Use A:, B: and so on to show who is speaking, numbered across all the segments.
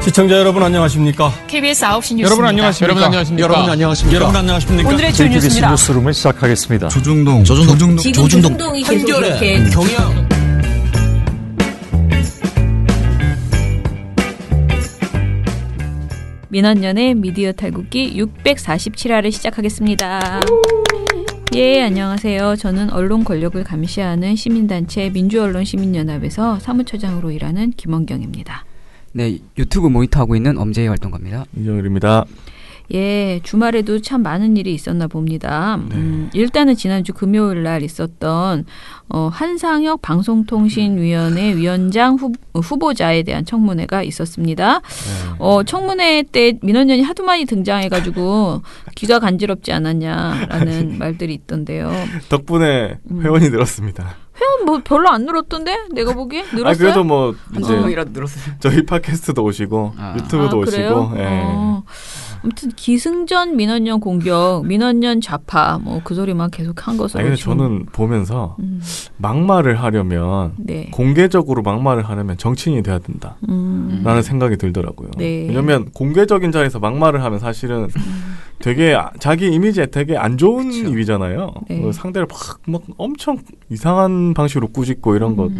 A: 시청자 여러분 안녕하십니까?
B: KBS 9시 뉴스
A: 여러분 안녕하십니까?
C: 여러분 안녕하십니까?
A: 여러분 안녕하십니까? 여러분 안녕하십니까?
B: 오늘의 주 뉴스입니다.
D: 뉴스룸을 시작하겠습니다.
E: 조중동
F: 조중동이 계속 이렇게
E: 경영
G: 민원연의 미디어 탈국기 647화를 시작하겠습니다. 예, 안녕하세요. 저는 언론 권력을 감시하는 시민단체 민주언론시민연합에서 사무처장으로 일하는 김원경입니다.
F: 네, 유튜브 모니터하고 있는 엄재희 활동가입니다.
E: 이정일입니다.
G: 예, 주말에도 참 많은 일이 있었나 봅니다. 일단은 지난주 금요일 날 있었던 한상혁 방송통신위원회 위원장 후보자에 대한 청문회가 있었습니다. 청문회 때 민원연이 하도 많이 등장해가지고 귀가 간지럽지 않았냐라는 말들이 있던데요.
E: 덕분에 회원이 늘었습니다.
G: 회원 뭐 별로 안 늘었던데? 내가 보기에 늘었어요?
E: 아, 그래도 뭐 이제
F: 명이라도 늘었어요.
E: 저희 팟캐스트도 오시고 유튜브도 오시고. 예.
G: 아무튼 기승전 민원연 공격, 민원연 좌파 뭐 그 소리만 계속 한 것으로.
E: 아니, 저는 보면서 막말을 하려면 공개적으로 막말을 하려면 정치인이 돼야 된다라는 생각이 들더라고요.
G: 네.
E: 왜냐하면 공개적인 자리에서 막말을 하면 사실은 되게 자기 이미지에 되게 안 좋은 일이잖아요.
G: 네.
E: 상대를 막 엄청 이상한 방식으로 꾸짖고 이런 것.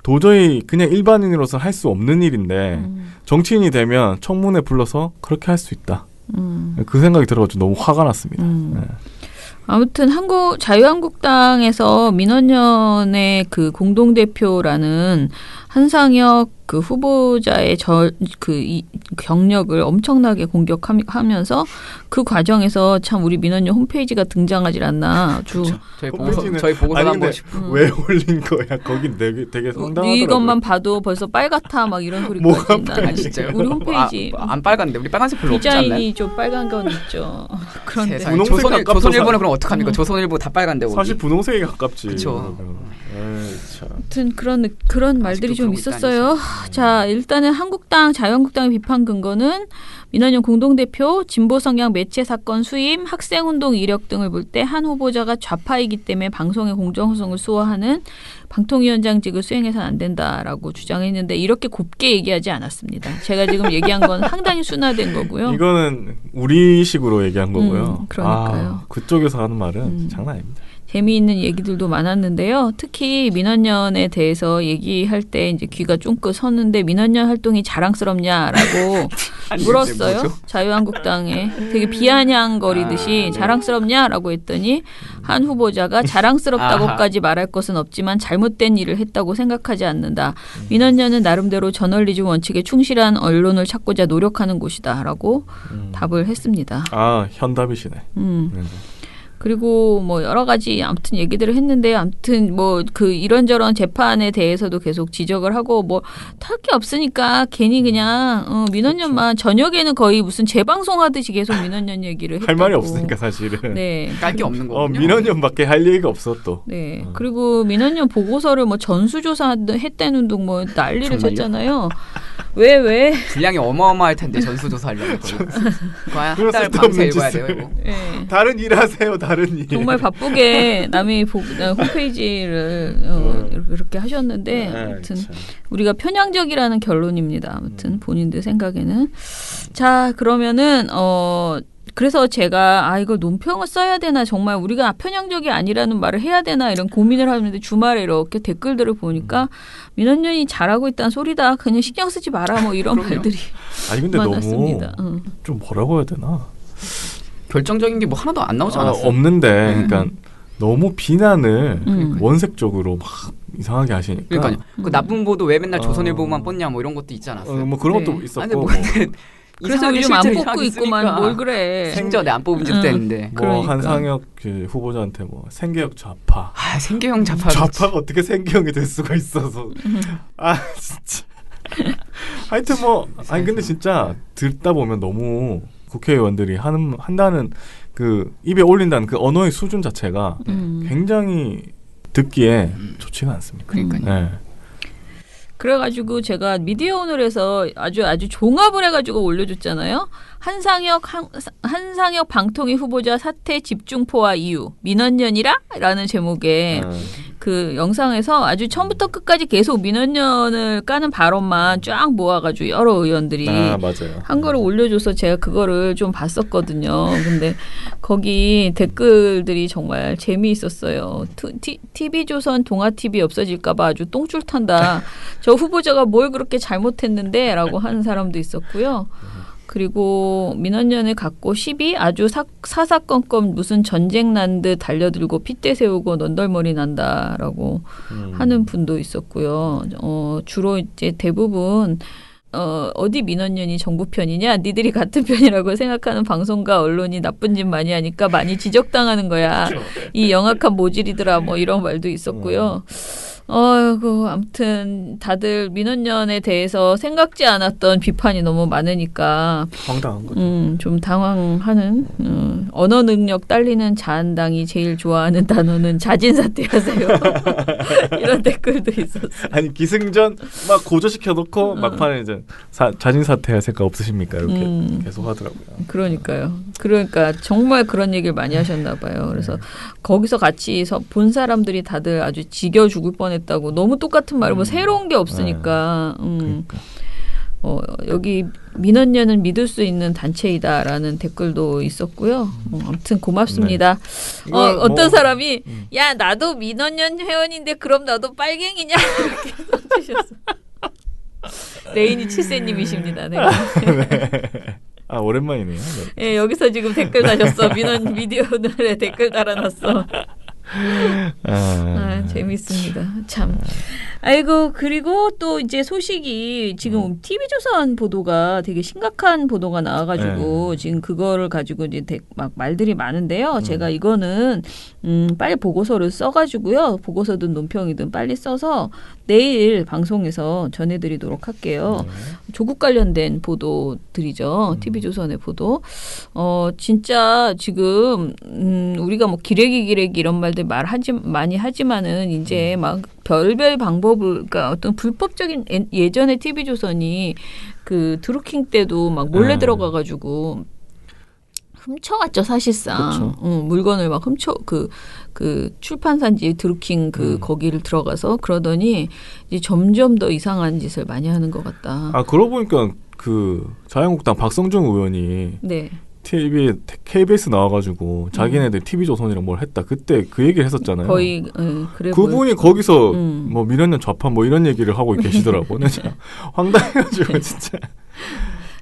E: 도저히 그냥 일반인으로서 할 수 없는 일인데 정치인이 되면 청문회 불러서 그렇게 할 수 있다. 그 생각이 들어가지고 너무 화가 났습니다. 네.
G: 아무튼 자유한국당에서 민원연의 그 공동대표라는 한상혁 그 후보자의 이 경력을 엄청나게 공격하면서 그 과정에서 참 우리 민원연 홈페이지가 등장하질 않나. 아주
F: 저희 보고서 한번
E: 왜 올린 거야? 거긴 되게 상당하더라고요.
G: 이것만 봐도 벌써 빨갛다 막 이런 소리까지 있나.
F: 진짜요?
G: 우리 홈페이지
F: 안 빨간데 우리 빨간색 별로 없지 않나요?
G: 디자인이 좀 빨간 건 있죠. 그런데
F: 조선일보는 그럼 어떡합니까? 조선일보 다 빨간데
E: 사실 분홍색이 가깝지.
F: 그렇죠.
G: 아무튼 그런 말들이 좀 있었어요. 자, 일단은 자유한국당의 비판 근거는 민원연 공동대표, 진보 성향 매체 사건 수임, 학생운동 이력 등을 볼 때 한 후보자가 좌파이기 때문에 방송의 공정성을 수호하는 방통위원장직을 수행해서는 안 된다라고 주장했는데 이렇게 곱게 얘기하지 않았습니다. 제가 지금 얘기한 건 상당히 순화된 거고요.
E: 이거는 우리식으로 얘기한 거고요.
G: 그러니까요.
E: 그쪽에서 하는 말은 장난 아닙니다.
G: 재미있는 얘기들도 많았는데요. 특히 민원연에 대해서 얘기할 때 이제 귀가 쫑긋 섰는데 민원연 활동이 자랑스럽냐라고 물었어요. 자유한국당에 되게 비아냥거리듯이 자랑스럽냐라고 했더니 한 후보자가 자랑스럽다고까지 말할 것은 없지만 잘못된 일을 했다고 생각하지 않는다. 민원연은 나름대로 저널리즘 원칙에 충실한 언론을 찾고자 노력하는 곳이다라고 답을 했습니다.
E: 아, 현답이시네.
G: 그리고 뭐 여러 가지 아무튼 얘기들을 했는데 아무튼 뭐 그 이런저런 재판에 대해서도 계속 지적을 하고 뭐 할 게 없으니까 괜히 그냥 민원연만 저녁에는 거의 무슨 재방송하듯이 계속 민원연 얘기를 했다고.
E: 할 말이 없으니까 사실은.
G: 네.
F: 깔 게 없는 거군요.
E: 민원연밖에 할 얘기가 없어 또.
G: 네. 그리고 민원연 보고서를 뭐 전수조사 했다는 둥 뭐 난리를 쳤잖아요. 왜?
F: 분량이 어마어마할 텐데 전수조사하려면 거의 한 달 밤새 읽어야 돼요. 이거.
G: 네.
E: 다른 일 하세요. 다른 일.
G: 정말 바쁘게 남이 홈페이지를 이렇게 하셨는데 아무튼 우리가 편향적이라는 결론입니다. 아무튼 본인들 생각에는. 자, 그러면은 그래서 제가 이거 논평을 써야 되나 정말 우리가 편향적이 아니라는 말을 해야 되나 이런 고민을 하는데 주말에 이렇게 댓글들을 보니까 민원연이 잘하고 있다는 소리다. 그냥 신경 쓰지 마라 뭐 이런 말들이
E: 아니 근데
G: 많았습니다.
E: 너무 좀 뭐라고 해야 되나?
F: 결정적인 게 뭐 하나도 안 나오지 않았어요?
E: 없는데 그러니까 너무 비난을 원색적으로 막 이상하게 하시니까.
F: 그러니까요. 그 나쁜 보도 왜 맨날 조선일보만 뽑냐 뭐 이런 것도 있지 않았어요?
E: 뭐 그런 것도 있었고.
G: 그래서 요즘 안 뽑고 있구만. 뭘 그래.
F: 생전에 안 뽑은 적도 했는데.
E: 뭐 한상혁 그 후보자한테 뭐 생계형 좌파.
F: 생계형 좌파.
E: 좌파가 어떻게 생계형이 될 수가 있어서. 진짜. 하여튼 뭐 아니 근데 진짜 듣다 보면 너무 국회의원들이 한다는 그 입에 올린다는 그 언어의 수준 자체가 굉장히 듣기에 좋지가 않습니다.
F: 그러니까요.
E: 네.
G: 그래가지고 제가 미디어 오늘에서 아주 종합을 해가지고 올려줬잖아요. 한상혁 방통위 후보자 사퇴 집중포화 이유 민원연이라? 라는 제목의 그 영상에서 아주 처음부터 끝까지 계속 민원연을 까는 발언만 쫙 모아가지고 여러 의원들이
E: 맞아요.
G: 한 거를 올려줘서 제가 그거를 좀 봤었거든요. 근데 거기 댓글들이 정말 재미있었어요. TV조선 동아TV 없어질까봐 아주 똥줄 탄다. 저 후보자가 뭘 그렇게 잘못했는데? 라고 하는 사람도 있었고요. 그리고 민원연을 갖고 시비 아주 사사건건 무슨 전쟁 난 듯 달려들고 핏대 세우고 넌덜머리 난다라고 하는 분도 있었고요. 주로 이제 대부분 어디 민원연이 정부 편이냐? 니들이 같은 편이라고 생각하는 방송과 언론이 나쁜 짓 많이 하니까 많이 지적당하는 거야. 이 영악한 모질이더라. 뭐 이런 말도 있었고요. 아무튼 다들 민원연에 대해서 생각지 않았던 비판이 너무 많으니까
E: 황당한 거죠.
G: 좀 당황하는 언어 능력 딸리는 자한당이 제일 좋아하는 단어는 자진사퇴하세요. 이런 댓글도 있었어요.
E: 아니 기승전 막 고조시켜놓고 막판에 이제 자진사퇴할 생각 없으십니까? 이렇게 계속 하더라고요.
G: 그러니까요. 그러니까 정말 그런 얘기를 많이 하셨나 봐요. 그래서 거기서 같이 본 사람들이 다들 아주 지겨 죽을 뻔했다고. 너무 똑같은 말을 뭐 새로운 게 없으니까.
E: 그러니까.
G: 여기 민원연은 믿을 수 있는 단체이다라는 댓글도 있었고요. 아무튼 고맙습니다.
E: 네.
G: 어떤 사람이 야 나도 민원연 회원인데 그럼 나도 빨갱이냐 이렇게 써주셨어. 레이니 7세님이십니다. 네.
E: 네. 아 오랜만이네요. 네.
G: 예, 여기서 지금 댓글 다셨어. 민원 미디어널에 댓글 달아놨어. 재밌습니다. 참. 아이고, 그리고 또 이제 소식이 지금 TV조선 보도가 되게 심각한 보도가 나와가지고 지금 그거를 가지고 이제 막 말들이 많은데요. 제가 이거는 빨리 보고서를 써가지고요. 보고서든 논평이든 빨리 써서 내일 방송에서 전해드리도록 할게요. 조국 관련된 보도들이죠. TV조선의 보도. 진짜 지금 우리가 뭐 기레기 이런 말들 많이 하지만은 이제 막 별별 방법을 그러니까 어떤 불법적인 예전에 TV조선이 그 드루킹 때도 막 몰래 들어가가지고 훔쳐왔죠 사실상. 물건을 막 그 출판사인지 드루킹 거기를 들어가서 그러더니 이제 점점 더 이상한 짓을 많이 하는 것 같다.
E: 아 그러고 보니까 그 자유한국당 박성중 의원이
G: 네.
E: KBS 나와가지고 자기네들 TV조선이랑 뭘 했다. 그때 그 얘기를 했었잖아요.
G: 거의 그래
E: 그분이 거기서 뭐 민원연 좌판 뭐 이런 얘기를 하고 계시더라고요. 진짜 황당해가지고 진짜.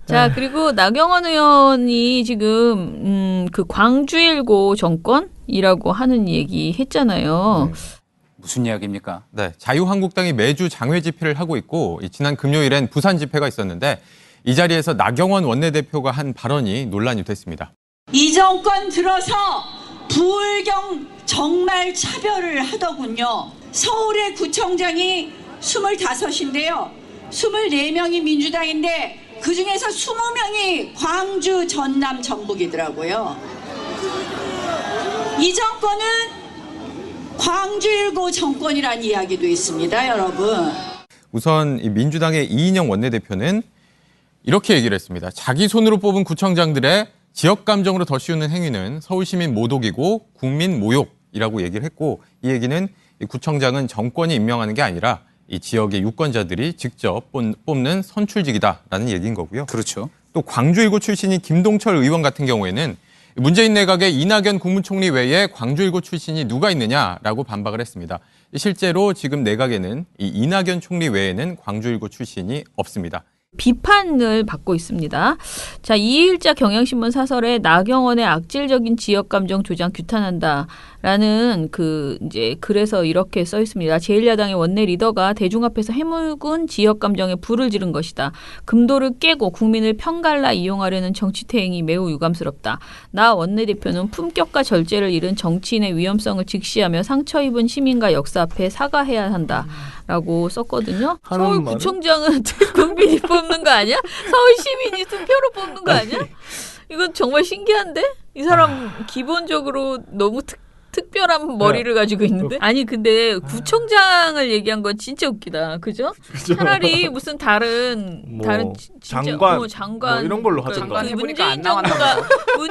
G: 자 그리고 나경원 의원이 지금 그 광주일고 정권이라고 하는 얘기 했잖아요.
B: 무슨 이야기입니까?
C: 네, 자유한국당이 매주 장외 집회를 하고 있고 지난 금요일엔 부산 집회가 있었는데 이 자리에서 나경원 원내대표가 한 발언이 논란이 됐습니다.
D: 이 정권 들어서 부울경 정말 차별을 하더군요. 서울의 구청장이 25인데요. 24명이 민주당인데 그중에서 20명이 광주, 전남, 전북이더라고요. 이 정권은 광주일고 정권이라는 이야기도 있습니다, 여러분.
C: 우선 이 민주당의 이인영 원내대표는 이렇게 얘기를 했습니다. 자기 손으로 뽑은 구청장들의 지역 감정으로 덧씌우는 행위는 서울시민 모독이고 국민 모욕이라고 얘기를 했고 이 얘기는 이 구청장은 정권이 임명하는 게 아니라 이 지역의 유권자들이 직접 뽑는 선출직이다라는 얘기인 거고요.
B: 그렇죠.
C: 또 광주1구 출신인 김동철 의원 같은 경우에는 문재인 내각의 이낙연 국무총리 외에 광주1구 출신이 누가 있느냐라고 반박을 했습니다. 실제로 지금 내각에는 이 이낙연 총리 외에는 광주1구 출신이 없습니다.
G: 비판을 받고 있습니다. 자, 이일자 경향신문 사설에 나경원의 악질적인 지역 감정 조장 규탄한다라는 이제 글에서 이렇게 써 있습니다. 제1야당의 원내 리더가 대중 앞에서 해묵은 지역 감정에 불을 지른 것이다. 금도를 깨고 국민을 편갈라 이용하려는 정치 태행이 매우 유감스럽다. 나 원내대표는 품격과 절제를 잃은 정치인의 위험성을 직시하며 상처 입은 시민과 역사 앞에 사과해야 한다라고 썼거든요. 서울구청장은 국민이 뽑는 거 아니야? 서울 시민이 투표로 뽑는 거 아니야? 이건 정말 신기한데? 이 사람 기본적으로 너무 특별한 머리를 가지고 있는데? 아니 근데 구청장을 얘기한 건 진짜 웃기다. 그죠? 차라리 무슨 다른 진짜,
E: 장관,
G: 장관
E: 뭐 이런 걸로 하던가.
F: 장관 해보니까 안 나왔나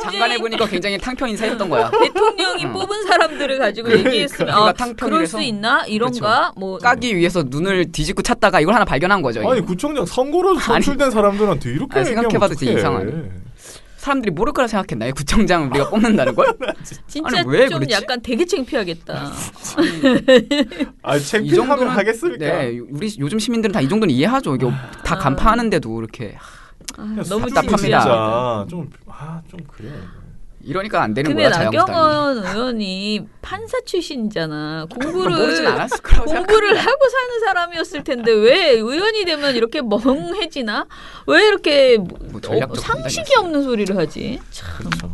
F: 장관 해보니까 굉장히 탕평 인사했던 거야.
G: 대통령이 뽑은 사람들을 가지고 얘기했으면 그럴 수 있나? 이런가? 뭐
F: 까기 위해서 눈을 뒤집고 찾다가 이걸 하나 발견한 거죠.
E: 아니 구청장 선거로 선출된 사람들한테 이렇게
F: 생각해봐도 진짜 이상하네. 사람들이 모를 거라 생각했나요? 구청장을 우리가 뽑는다는 걸?
G: 진짜
F: 아니, 왜
G: 좀
F: 그렇지?
G: 약간 되게 창피하겠다.
E: 창피하면 하겠습니까?
F: 네, 우리 요즘 시민들은 다 이 정도는 이해하죠. 이게 다 간파하는데도 이렇게
G: 너무
F: 답답합니다.
E: 좀 그래.
F: 이러니까 안 되는
G: 근데
F: 거야. 자영당이.
G: 나경원 의원이 판사 출신이잖아.
F: 모르진 않았을 거라고
G: 공부를 하고 사는 사람이었을 텐데 왜 의원이 되면 이렇게 멍해지나? 왜 이렇게 상식이 없는 소리를 하지? 참.
E: 그렇죠.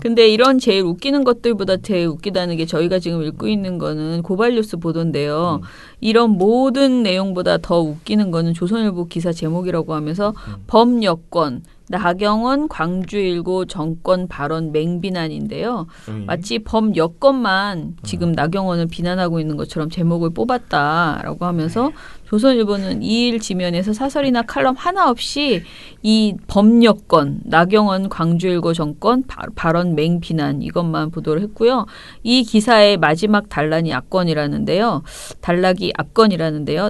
G: 근데 이런 제일 웃기는 것들보다 제일 웃기다는 게 저희가 지금 읽고 있는 거는 고발뉴스 보도인데요. 이런 모든 내용보다 더 웃기는 거는 조선일보 기사 제목이라고 하면서 범여권 나경원 광주일고 정권 발언 맹비난인데요. 마치 범여권만 지금 나경원을 비난하고 있는 것처럼 제목을 뽑았다라고 하면서 조선일보는 2일 지면에서 사설이나 칼럼 하나 없이 이 범여권 나경원 광주일고 정권 발언 맹비난 이것만 보도를 했고요. 이 기사의 마지막 단락이 압권이라는데요.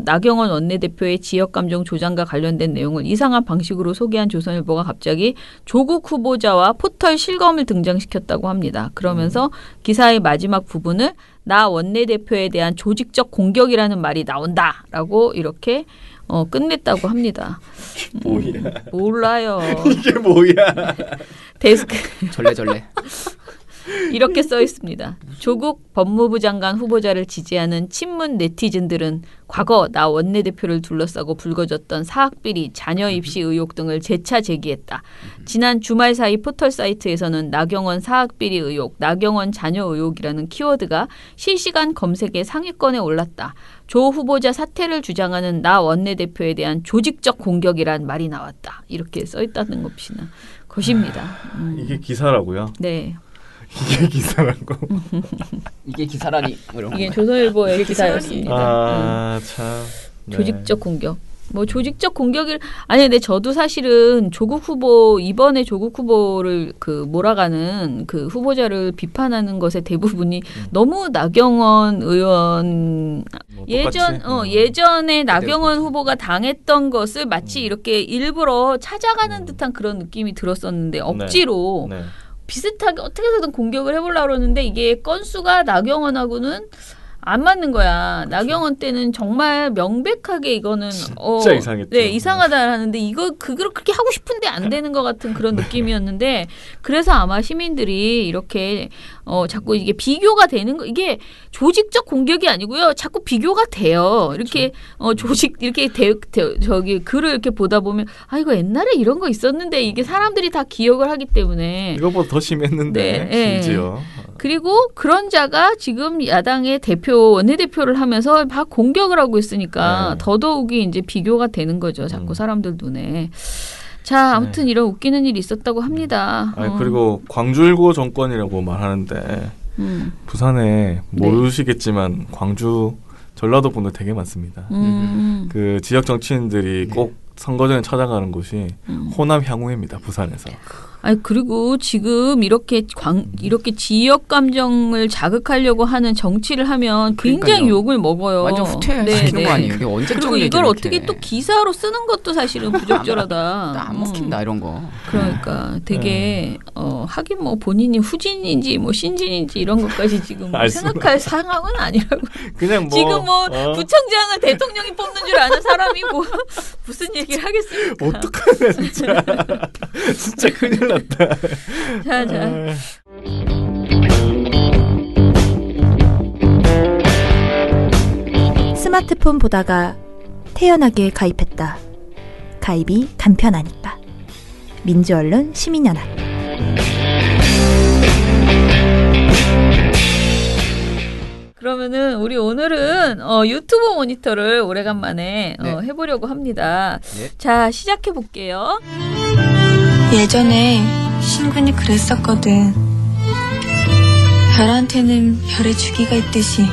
G: 나경원 원내대표의 지역감정 조장과 관련된 내용을 이상한 방식으로 소개한 조선일보가 갑자기 조국 후보자와 포털 실검을 등장시켰다고 합니다. 그러면서 기사의 마지막 부분을 나 원내대표에 대한 조직적 공격이라는 말이 나온다라고 이렇게 끝냈다고 합니다.
E: 뭐야?
G: 몰라요.
E: 이게 뭐야?
G: 데스크
F: 절레절레.
G: 이렇게 써 있습니다. 조국 법무부 장관 후보자를 지지하는 친문 네티즌들은 과거 나 원내대표를 둘러싸고 불거졌던 사학비리, 자녀 입시 의혹 등을 재차 제기했다. 지난 주말 사이 포털 사이트에서는 나경원 사학비리 의혹, 나경원 자녀 의혹이라는 키워드가 실시간 검색에 상위권에 올랐다. 조 후보자 사퇴를 주장하는 나 원내대표에 대한 조직적 공격이란 말이 나왔다. 이렇게 써 있다는 것입니다.
E: 이게 기사라고요?
G: 네.
E: 이게 기사라고.
F: 이게 기사라니.
G: 이게 조선일보의 기사였습니다.
E: 참. 네.
G: 조직적 공격. 뭐 조직적 공격을 근데 저도 사실은 이번에 조국 후보를 몰아가는 그 후보자를 비판하는 것의 대부분이 너무 나경원 의원 예전에 나경원 후보가 당했던 것을 마치 이렇게 일부러 찾아가는 듯한 그런 느낌이 들었었는데 억지로
E: 네.
G: 비슷하게 어떻게 해서든 공격을 해보려고 그러는데 이게 건수가 나경원하고는 안 맞는 거야. 그렇죠. 나경원 때는 정말 명백하게 이거는
E: 진짜 이상했죠.
G: 네, 이상하다 하는데 그걸 그렇게 하고 싶은데 안 되는 것 같은 그런 느낌이었는데 그래서 아마 시민들이 이렇게 자꾸 이게 비교가 되는 거 이게 조직적 공격이 아니고요. 자꾸 비교가 돼요. 이렇게 그렇죠. 이렇게 저기 글을 이렇게 보다 보면 이거 옛날에 이런 거 있었는데 이게 사람들이 다 기억을 하기 때문에
E: 이거보다 더 심했는데 심지어.
G: 그리고 그런 자가 지금 야당의 원내대표를 하면서 막 공격을 하고 있으니까 더더욱이 이제 비교가 되는 거죠. 자꾸 사람들 눈에. 자, 아무튼 이런 웃기는 일이 있었다고 합니다.
E: 그리고 광주일고 정권이라고 말하는데 부산에 모르시겠지만 광주 전라도 분들 되게 많습니다. 그 지역 정치인들이 꼭 선거 전에 찾아가는 곳이 호남 향후회입니다. 부산에서.
G: 그리고 지금 이렇게 지역 감정을 자극하려고 하는 정치를 하면 굉장히 욕을 먹어요.
F: 완전 후퇴시키는 거 아니에요? 이게 언제적
G: 그리고 이걸 어떻게 또 기사로 쓰는 것도 사실은 부적절하다.
F: 안 먹힌다 이런 거.
G: 그러니까 되게 하긴 뭐 본인이 후진인지 뭐 신진인지 이런 것까지 지금 생각할 상황은 아니라고.
E: 그냥
G: 지금 부청장을 대통령이 뽑는 줄 아는 사람이 뭐 무슨 얘기를 하겠습니까?
E: 어떡하냐 진짜. 진짜 큰일 났다.
G: 자.
H: 스마트폰 보다가 태연하게 가입했다. 가입이 간편하니까. 민주언론 시민연합.
G: 그러면은 우리 오늘은 유튜브 모니터를 오래간만에 해보려고 합니다. 자, 시작해 볼게요.
I: 예전에 신군이 그랬었거든. 별한테는 별의 주기가 있듯이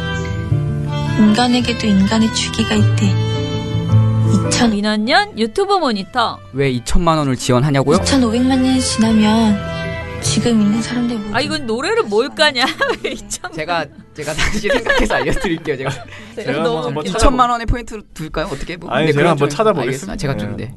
I: 인간에게도 인간의 주기가 있대.
G: 민원년 유튜브 모니터.
B: 왜 2천만 원을 지원하냐고요?
I: 2,500만 년이 지나면 지금 있는 사람들 모두.
G: 아 이건 노래를 뭘까냐?
F: 제가 다시 생각해서 알려드릴게요. 제가
G: 너무
F: 2천만 원의 포인트를 둘까요? 어떻게? 뭐.
E: 아니 제가 한번 찾아보겠습니다.
F: 제가 좀
G: 네.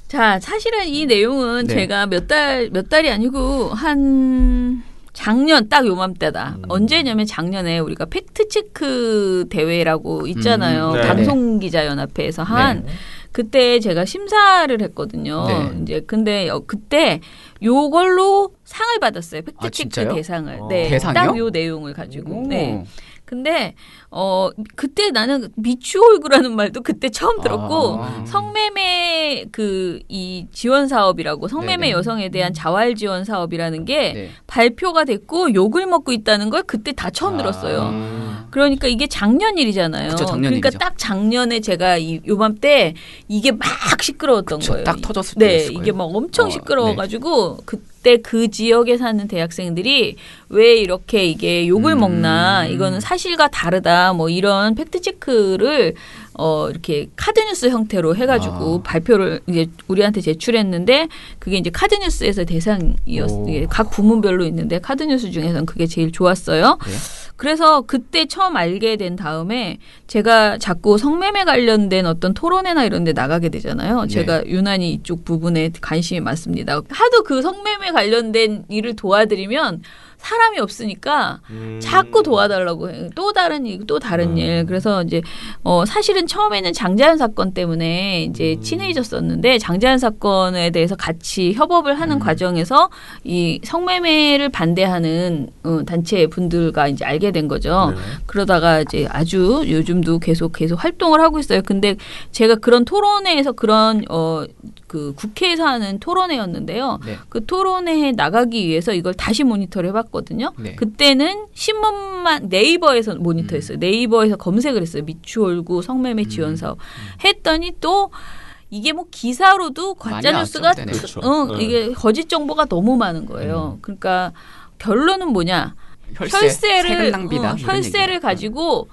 G: 자, 사실은 이 내용은 제가 몇 달이 아니고 한 작년 딱 요맘때다. 언제냐면 작년에 우리가 팩트체크 대회라고 있잖아요. 방송기자연합회에서 한. 그때 제가 심사를 했거든요. 이제 근데 그때 요걸로 상을 받았어요. 팩트체크 대상을. 네.
F: 대상이요?
G: 딱 요 내용을 가지고. 네. 근데 그때 나는 미추홀구라는 말도 그때 처음 들었고 성매매 이 지원 사업이라고 성매매 여성에 대한 자활 지원 사업이라는 게 발표가 됐고 욕을 먹고 있다는 걸 그때 다 처음 들었어요. 그러니까 이게 작년 일이잖아요.
F: 그쵸, 작년
G: 그러니까
F: 일이죠.
G: 딱 작년에 제가 요맘때 이게 막 시끄러웠던 거예요.
F: 딱 터졌을
G: 네,
F: 때였을
G: 이게
F: 거예요.
G: 막 엄청 시끄러워가지고 그때 그 지역에 사는 대학생들이 왜 이렇게 이게 욕을 먹나, 이거는 사실과 다르다, 뭐 이런 팩트 체크를 이렇게 카드뉴스 형태로 해가지고 발표를 이제 우리한테 제출했는데 그게 이제 카드뉴스에서 대상이었어요. 각 부문별로 있는데 카드뉴스 중에서는 그게 제일 좋았어요. 그래서 그때 처음 알게 된 다음에 제가 자꾸 성매매 관련된 어떤 토론회나 이런 데 나가게 되잖아요. 제가 유난히 이쪽 부분에 관심이 많습니다. 하도 그 성매매 관련된 일을 도와드리면 사람이 없으니까 자꾸 도와달라고 해요. 또 다른 일, 또 다른 일. 그래서 이제 사실은 처음에는 장자연 사건 때문에 이제 친해졌었는데 장자연 사건에 대해서 같이 협업을 하는 과정에서 이 성매매를 반대하는 단체 분들과 이제 알게 된 거죠. 그러다가 이제 아주 요즘도 계속 활동을 하고 있어요. 근데 제가 그런 토론회에서 그런 그 국회에서 하는 토론회였는데요. 그 토론회에 나가기 위해서 이걸 다시 모니터를 해봤거든요. 그때는 신문만 네이버에서 모니터했어요. 네이버에서 검색을 했어요. 미추홀구 성매매 지원 사업 했더니 또 이게 뭐 기사로도 가짜 뉴스가 이게 거짓 정보가 너무 많은 거예요. 그러니까 결론은 뭐냐? 혈세를 가지고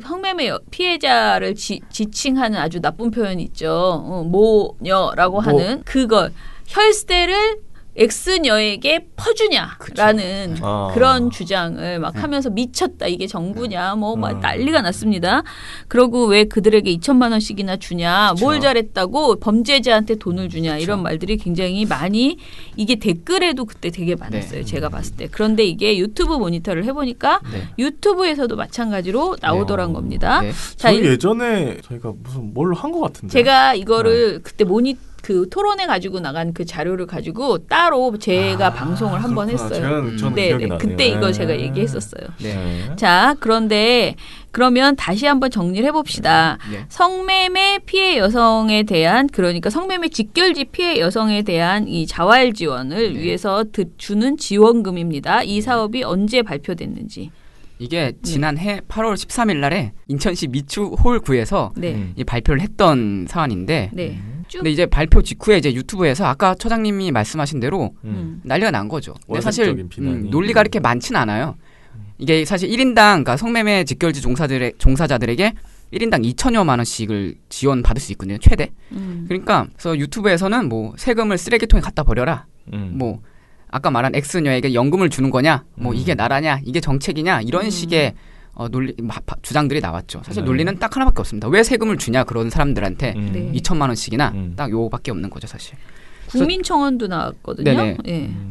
G: 성매매 피해자를 지칭하는 아주 나쁜 표현이 있죠. 모녀라고 하는 그걸 혈세를 X녀에게 퍼주냐라는 그런 주장을 막 하면서 미쳤다. 이게 정부냐 뭐 막 난리가 났습니다. 그러고 왜 그들에게 2천만 원씩이나 주냐. 뭘 잘했다고 범죄자한테 돈을 주냐. 이런 말들이 굉장히 많이 이게 댓글에도 그때 되게 많았어요. 제가 봤을 때. 그런데 이게 유튜브 모니터를 해보니까 유튜브에서도 마찬가지로 나오더란 겁니다.
E: 자, 예전에 저희가 무슨 뭘로 한 것 같은데.
G: 제가 이거를 그때 그 토론회 가지고 나간 그 자료를 가지고 따로 제가 방송을 한번 했어요.
E: 저는 기억이 나네요.
G: 그때 이거 제가 얘기했었어요. 자, 그런데 그러면 다시 한번 정리를 해봅시다. 성매매 피해 여성에 대한 그러니까 성매매 직결지 피해 여성에 대한 이 자활 지원을 위해서 주는 지원금입니다. 이 사업이 언제 발표됐는지.
F: 이게 지난해 8월 13일 날에 인천시 미추홀구에서 이 발표를 했던 사안인데 근데 이제 발표 직후에 이제 유튜브에서 아까 처장님이 말씀하신 대로 난리가 난 거죠. 근데 사실 논리가 그렇게 많진 않아요. 이게 사실 1인당 그러니까 성매매 직결지 종사자들에게 1인당 2천여만 원씩을 지원받을 수 있거든요. 최대. 그러니까 그래서 유튜브에서는 뭐 세금을 쓰레기통에 갖다 버려라. 뭐 아까 말한 X녀에게 연금을 주는 거냐, 뭐 이게 나라냐, 이게 정책이냐 이런 식의 논리 주장들이 나왔죠. 사실 논리는 딱 하나밖에 없습니다. 왜 세금을 주냐 그런 사람들한테 2천만 원씩이나 딱 요거밖에 없는 거죠 사실.
G: 국민청원도 나왔거든요.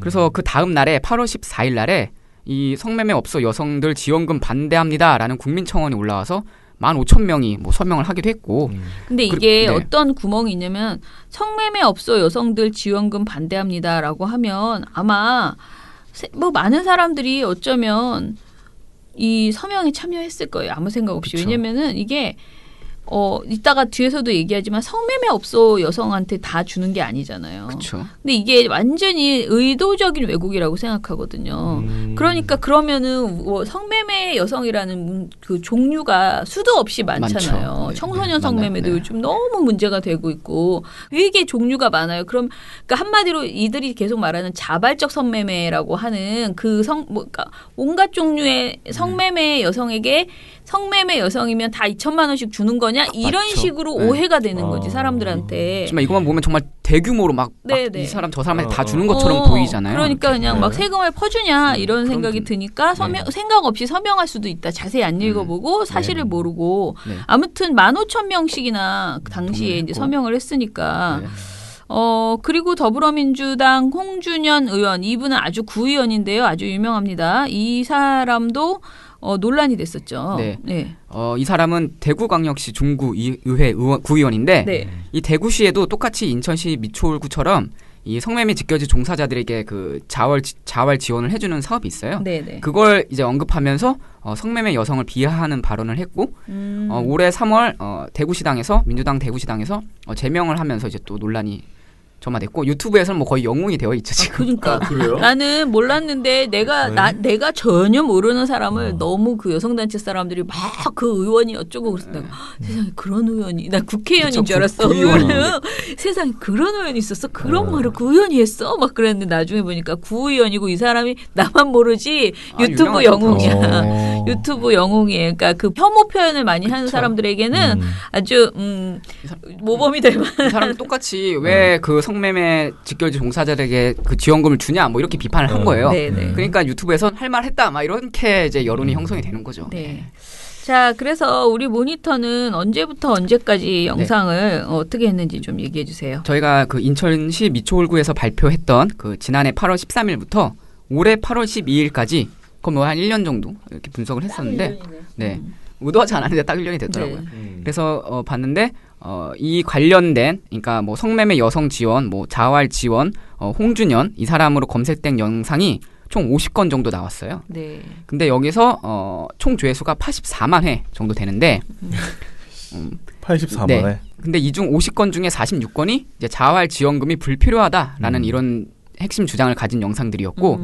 F: 그래서 그 다음 날에 8월 14일 날에 이 성매매 업소 여성들 지원금 반대합니다라는 국민청원이 올라와서 15,000명이 뭐 서명을 하기도 했고.
G: 근데 이게 어떤 구멍이 있냐면 성매매 업소 여성들 지원금 반대합니다라고 하면 아마 뭐 많은 사람들이 어쩌면 이 서명에 참여했을 거예요. 아무 생각 없이. 왜냐면은 이게 이따가 뒤에서도 얘기하지만 성매매업소 여성한테 다 주는 게 아니잖아요.
F: 그렇죠.
G: 근데 이게 완전히 의도적인 왜곡이라고 생각하거든요. 그러니까 그러면은 성매매 여성이라는 그 종류가 수도 없이 많잖아요.
F: 네.
G: 청소년 성매매도
F: 네.
G: 요즘 너무 문제가 되고 있고 되게 종류가 많아요. 그러니까 한마디로 이들이 계속 말하는 자발적 성매매라고 하는 그러니까 온갖 종류의 성매매 여성에게 성매매 여성이면 다 2천만 원씩 주는 거냐 이런
F: 맞죠.
G: 식으로 오해가 되는 거지 사람들한테.
F: 정말 이것만 보면 정말 대규모로 막 이 사람 저 사람한테 다 주는 것처럼 보이잖아요.
G: 그러니까 그냥 막 세금을 퍼주냐 이런 생각이 드니까 생각 없이 서명할 수도 있다. 자세히 안 읽어보고 사실을 모르고 아무튼 15,000명씩이나 당시에 이제 서명을 했으니까. 그리고 더불어민주당 홍준현 의원, 이분은 아주 구의원인데요. 아주 유명합니다. 이 사람도 논란이 됐었죠.
F: 네. 이 사람은 대구광역시 중구의회 구의원인데 이 대구시에도 똑같이 인천시 미추홀구처럼 이 성매매 직결지 종사자들에게 그 자활 지원을 해주는 사업이 있어요.
G: 네네.
F: 그걸 이제 언급하면서 성매매 여성을 비하하는 발언을 했고 올해 3월 대구시당에서 민주당 대구시당에서 제명을 하면서 이제 또 논란이 점화됐고 유튜브에서는 뭐 거의 영웅이 되어 있죠 지금.
G: 그러니까
E: 그래요?
G: 나는 몰랐는데 내가 전혀 모르는 사람을 너무 그 여성단체 사람들이 막 그 의원이 어쩌고 그래서 내가 세상에 그런 의원이 나 국회의원인 줄 알았어. 세상에 그런 의원이 있었어. 그런 말을 그 의원이 했어. 막 그랬는데 나중에 보니까 구의원이고 이 사람이 나만 모르지 유튜브 영웅이야. 유튜브 영웅이에요. 그러니까 그 혐오 표현을 많이 하는 사람들에게는 아주 모범이 될 만한.
F: 이 사람은 똑같이 왜 그 성매매 직결지 종사자들에게 그 지원금을 주냐 뭐 이렇게 비판을 한 거예요. 그러니까 유튜브에선 할 말 했다 막 이렇게 이제 여론이 형성이 되는 거죠.
G: 네. 자, 그래서 우리 모니터는 언제부터 언제까지 영상을 어떻게 했는지 좀 얘기해 주세요.
F: 저희가 그 인천시 미추홀구에서 발표했던 그 지난해 8월 13일부터 올해 8월 12일까지 거의 뭐 한 1년 정도 이렇게 분석을 했었는데 의도하지 않았는데 딱 1년이 됐더라고요. 그래서 봤는데 이 관련된 그러니까 뭐 성매매 여성 지원, 뭐 자활 지원, 홍준현 이 사람으로 검색된 영상이 총 50건 정도 나왔어요. 근데 여기서 총 조회수가 84만 회 정도 되는데
E: 84만
F: 회.
E: 회.
F: 근데 이 중 50건 중에 46건이 이제 자활 지원금이 불필요하다라는 이런 핵심 주장을 가진 영상들이었고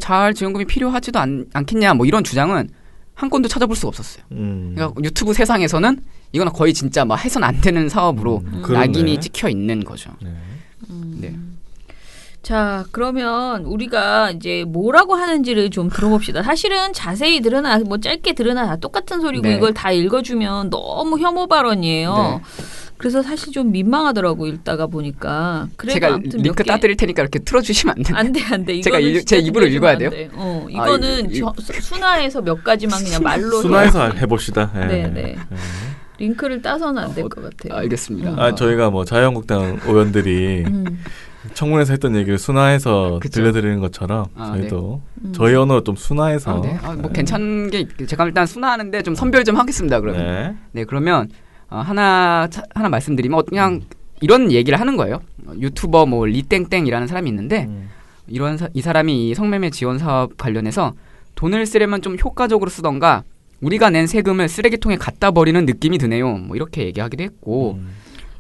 F: 자활 지원금이 필요하지도 않겠냐 뭐 이런 주장은 한 건도 찾아볼 수가 없었어요. 그러니까 유튜브 세상에서는 이거는 거의 진짜 막 해서는 안 되는 사업으로 낙인이 찍혀 있는 거죠. 네.
G: 자, 그러면 우리가 이제 뭐라고 하는지를 좀 들어봅시다. 사실은 자세히 들으나 뭐 짧게 들으나 다 똑같은 소리고 이걸 다 읽어주면 너무 혐오 발언이에요. 그래서 사실 좀 민망하더라고 읽다가 보니까.
F: 제가 링크 따드릴 테니까 이렇게 틀어주시면 안 돼요?
G: 안 돼.
F: 제가 제 입으로 읽어야 돼요?
G: 이거는 순화해서 몇 가지만 그냥 말로.
E: 순화해서 해봅시다.
G: 네. 링크를 따서는 안 될 것 같아요.
F: 알겠습니다.
E: 저희가 뭐 자유한국당 의원들이 청문회에서 했던 얘기를 순화해서 들려드리는 것처럼 저희도 저희 언어로 좀 순화해서
F: 뭐 괜찮은 게 제가 일단 순화하는데 좀 선별 좀 하겠습니다. 그러면 그러면 하나 말씀드리면 그냥 이런 얘기를 하는 거예요. 유튜버 뭐 리땡땡이라는 사람이 있는데 이 사람이 이 성매매 지원 사업 관련해서 돈을 쓰려면 좀 효과적으로 쓰던가 우리가 낸 세금을 쓰레기통에 갖다 버리는 느낌이 드네요. 뭐 이렇게 얘기하기도 했고.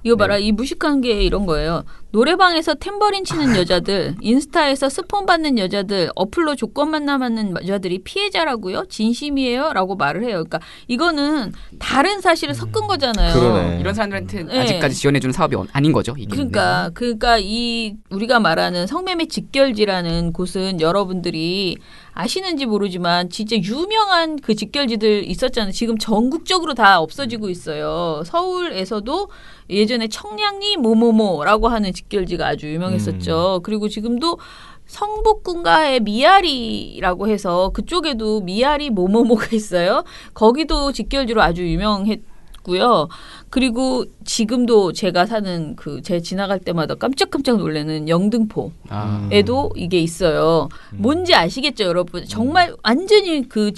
G: 이거 봐라. 이 무식한 게 이런 거예요. 노래방에서 탬버린 치는 여자들, 인스타에서 스폰 받는 여자들, 어플로 조건 만남하는 여자들이 피해자라고요? 진심이에요? 라고 말을 해요. 그러니까 이거는 다른 사실을 섞은 거잖아요.
E: 그러네.
F: 이런 사람들한테 아직까지 지원해주는 사업이 아닌 거죠. 이게.
G: 그러니까 이 우리가 말하는 성매매 직결지라는 곳은 여러분들이 아시는지 모르지만 진짜 유명한 그 직결지들 있었잖아요. 지금 전국적으로 다 없어지고 있어요. 서울에서도 예전에 청량리 뭐뭐뭐라고 하는 직결지가 아주 유명했었죠. 그리고 지금도 성북군가의 미아리라고 해서 그쪽에도 미아리 뭐뭐뭐가 있어요. 거기도 직결지로 아주 유명했고요. 그리고 지금도 제가 사는 제 지나갈 때마다 깜짝깜짝 놀라는 영등포에도 이게 있어요. 뭔지 아시겠죠, 여러분? 정말 완전히 그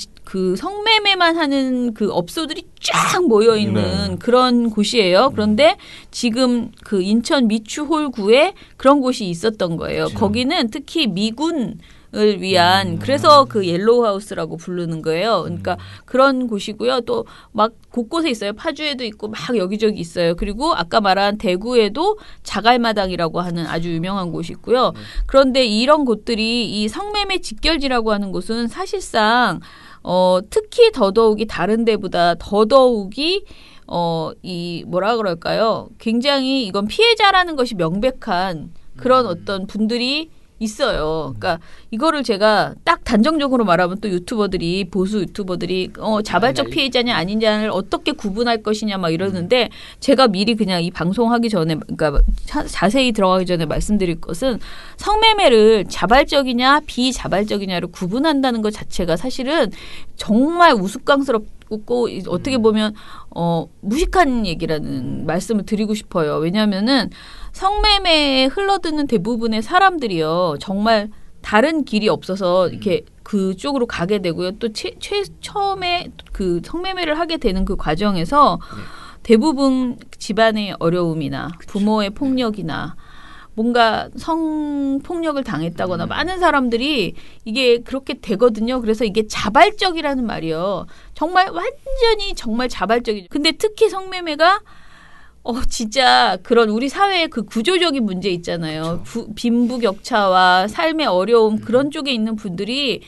G: 성매매만 하는 그 업소들이 쫙 모여 있는 그런 곳이에요. 그런데 지금 그 인천 미추홀구에 그런 곳이 있었던 거예요. 그렇죠. 거기는 특히 미군 위한 그래서 그 옐로우 하우스라고 부르는 거예요. 그러니까 그런 곳이고요. 또 막 곳곳에 있어요. 파주에도 있고 막 여기저기 있어요. 그리고 아까 말한 대구에도 자갈마당이라고 하는 아주 유명한 곳이 있고요. 그런데 이런 곳들이 이 성매매 직결지라고 하는 곳은 사실상 특히 더더욱이 다른 데보다 더더욱이 이 뭐라 그럴까요? 굉장히 이건 피해자라는 것이 명백한 그런 어떤 분들이 있어요. 그러니까 이거를 제가 딱 단정적으로 말하면 또 유튜버들이 보수 유튜버들이 자발적 피해자냐 아니냐를 어떻게 구분할 것이냐 막 이러는데 제가 미리 그냥 이 방송하기 전에 그러니까 자세히 들어가기 전에 말씀드릴 것은 성매매를 자발적이냐 비자발적이냐를 구분한다는 것 자체가 사실은 정말 우스꽝스럽고 어떻게 보면 무식한 얘기라는 말씀을 드리고 싶어요. 왜냐하면은 성매매에 흘러드는 대부분의 사람들이요. 정말 다른 길이 없어서 이렇게 그쪽으로 가게 되고요. 또 처음에 그 성매매를 하게 되는 그 과정에서 대부분 집안의 어려움이나 부모의 폭력이나 뭔가 성폭력을 당했다거나 많은 사람들이 이게 그렇게 되거든요. 그래서 이게 자발적이라는 말이요. 정말 완전히 정말 자발적이죠. 근데 특히 성매매가 진짜 그런 우리 사회의 그 구조적인 문제 있잖아요. 빈부격차와 삶의 어려움 그런 쪽에 있는 분들이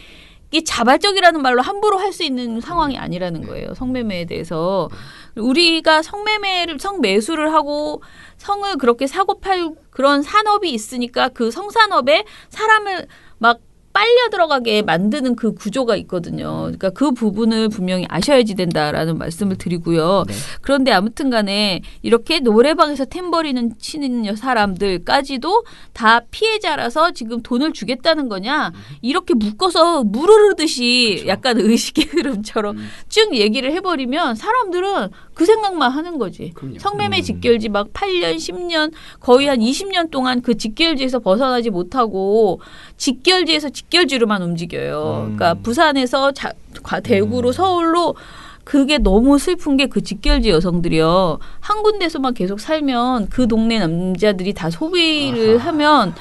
G: 이게 자발적이라는 말로 함부로 할 수 있는 상황이 아니라는 거예요. 성매매에 대해서. 우리가 성매수를 하고 성을 그렇게 사고 팔 그런 산업이 있으니까 그 성산업에 사람을 막 빨려 들어가게 만드는 그 구조가 있거든요. 그러니까 그 부분을 분명히 아셔야지 된다라는 말씀을 드리고요. 네. 그런데 아무튼 간에 이렇게 노래방에서 탬버리는 치는 사람들까지도 다 피해자라서 지금 돈을 주겠다는 거냐. 이렇게 묶어서 무르르듯이 그렇죠. 약간 의식의 흐름처럼 쭉 얘기를 해버리면 사람들은 그 생각만 하는 거지. 그럼요. 성매매 직결지 막 8년, 10년, 거의 한 20년 동안 그 직결지에서 벗어나지 못하고 직결지에서 직결지로만 움직여요. 그러니까 부산에서 대구로 서울로 그게 너무 슬픈 게 그 직결지 여성들이요. 한 군데서만 계속 살면 그 동네 남자들이 다 소비를 하면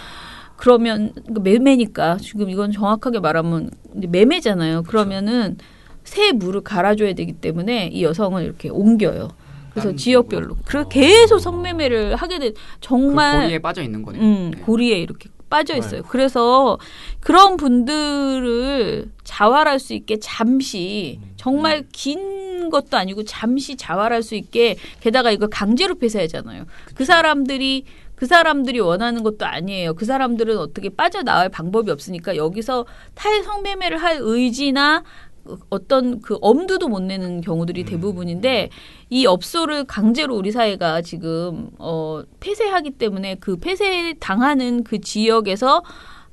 G: 그러면 매매니까 지금 이건 정확하게 말하면 매매잖아요. 그러면은 새 물을 갈아줘야 되기 때문에 이 여성을 이렇게 옮겨요. 그래서 지역별로. 그래서 계속 성매매를 하게 된 정말
F: 그 고리에 빠져 있는 거네요. 네.
G: 고리에 이렇게 빠져 있어요. 그래서 그런 분들을 자활할 수 있게 잠시 정말 긴 것도 아니고 잠시 자활할 수 있게 게다가 이걸 강제로 폐쇄하잖아요. 그 사람들이 원하는 것도 아니에요. 그 사람들은 어떻게 빠져나올 방법이 없으니까 여기서 탈성매매를 할 의지나 어떤 그 엄두도 못 내는 경우들이 대부분인데 이 업소를 강제로 우리 사회가 지금 폐쇄하기 때문에 그 폐쇄 당하는 그 지역에서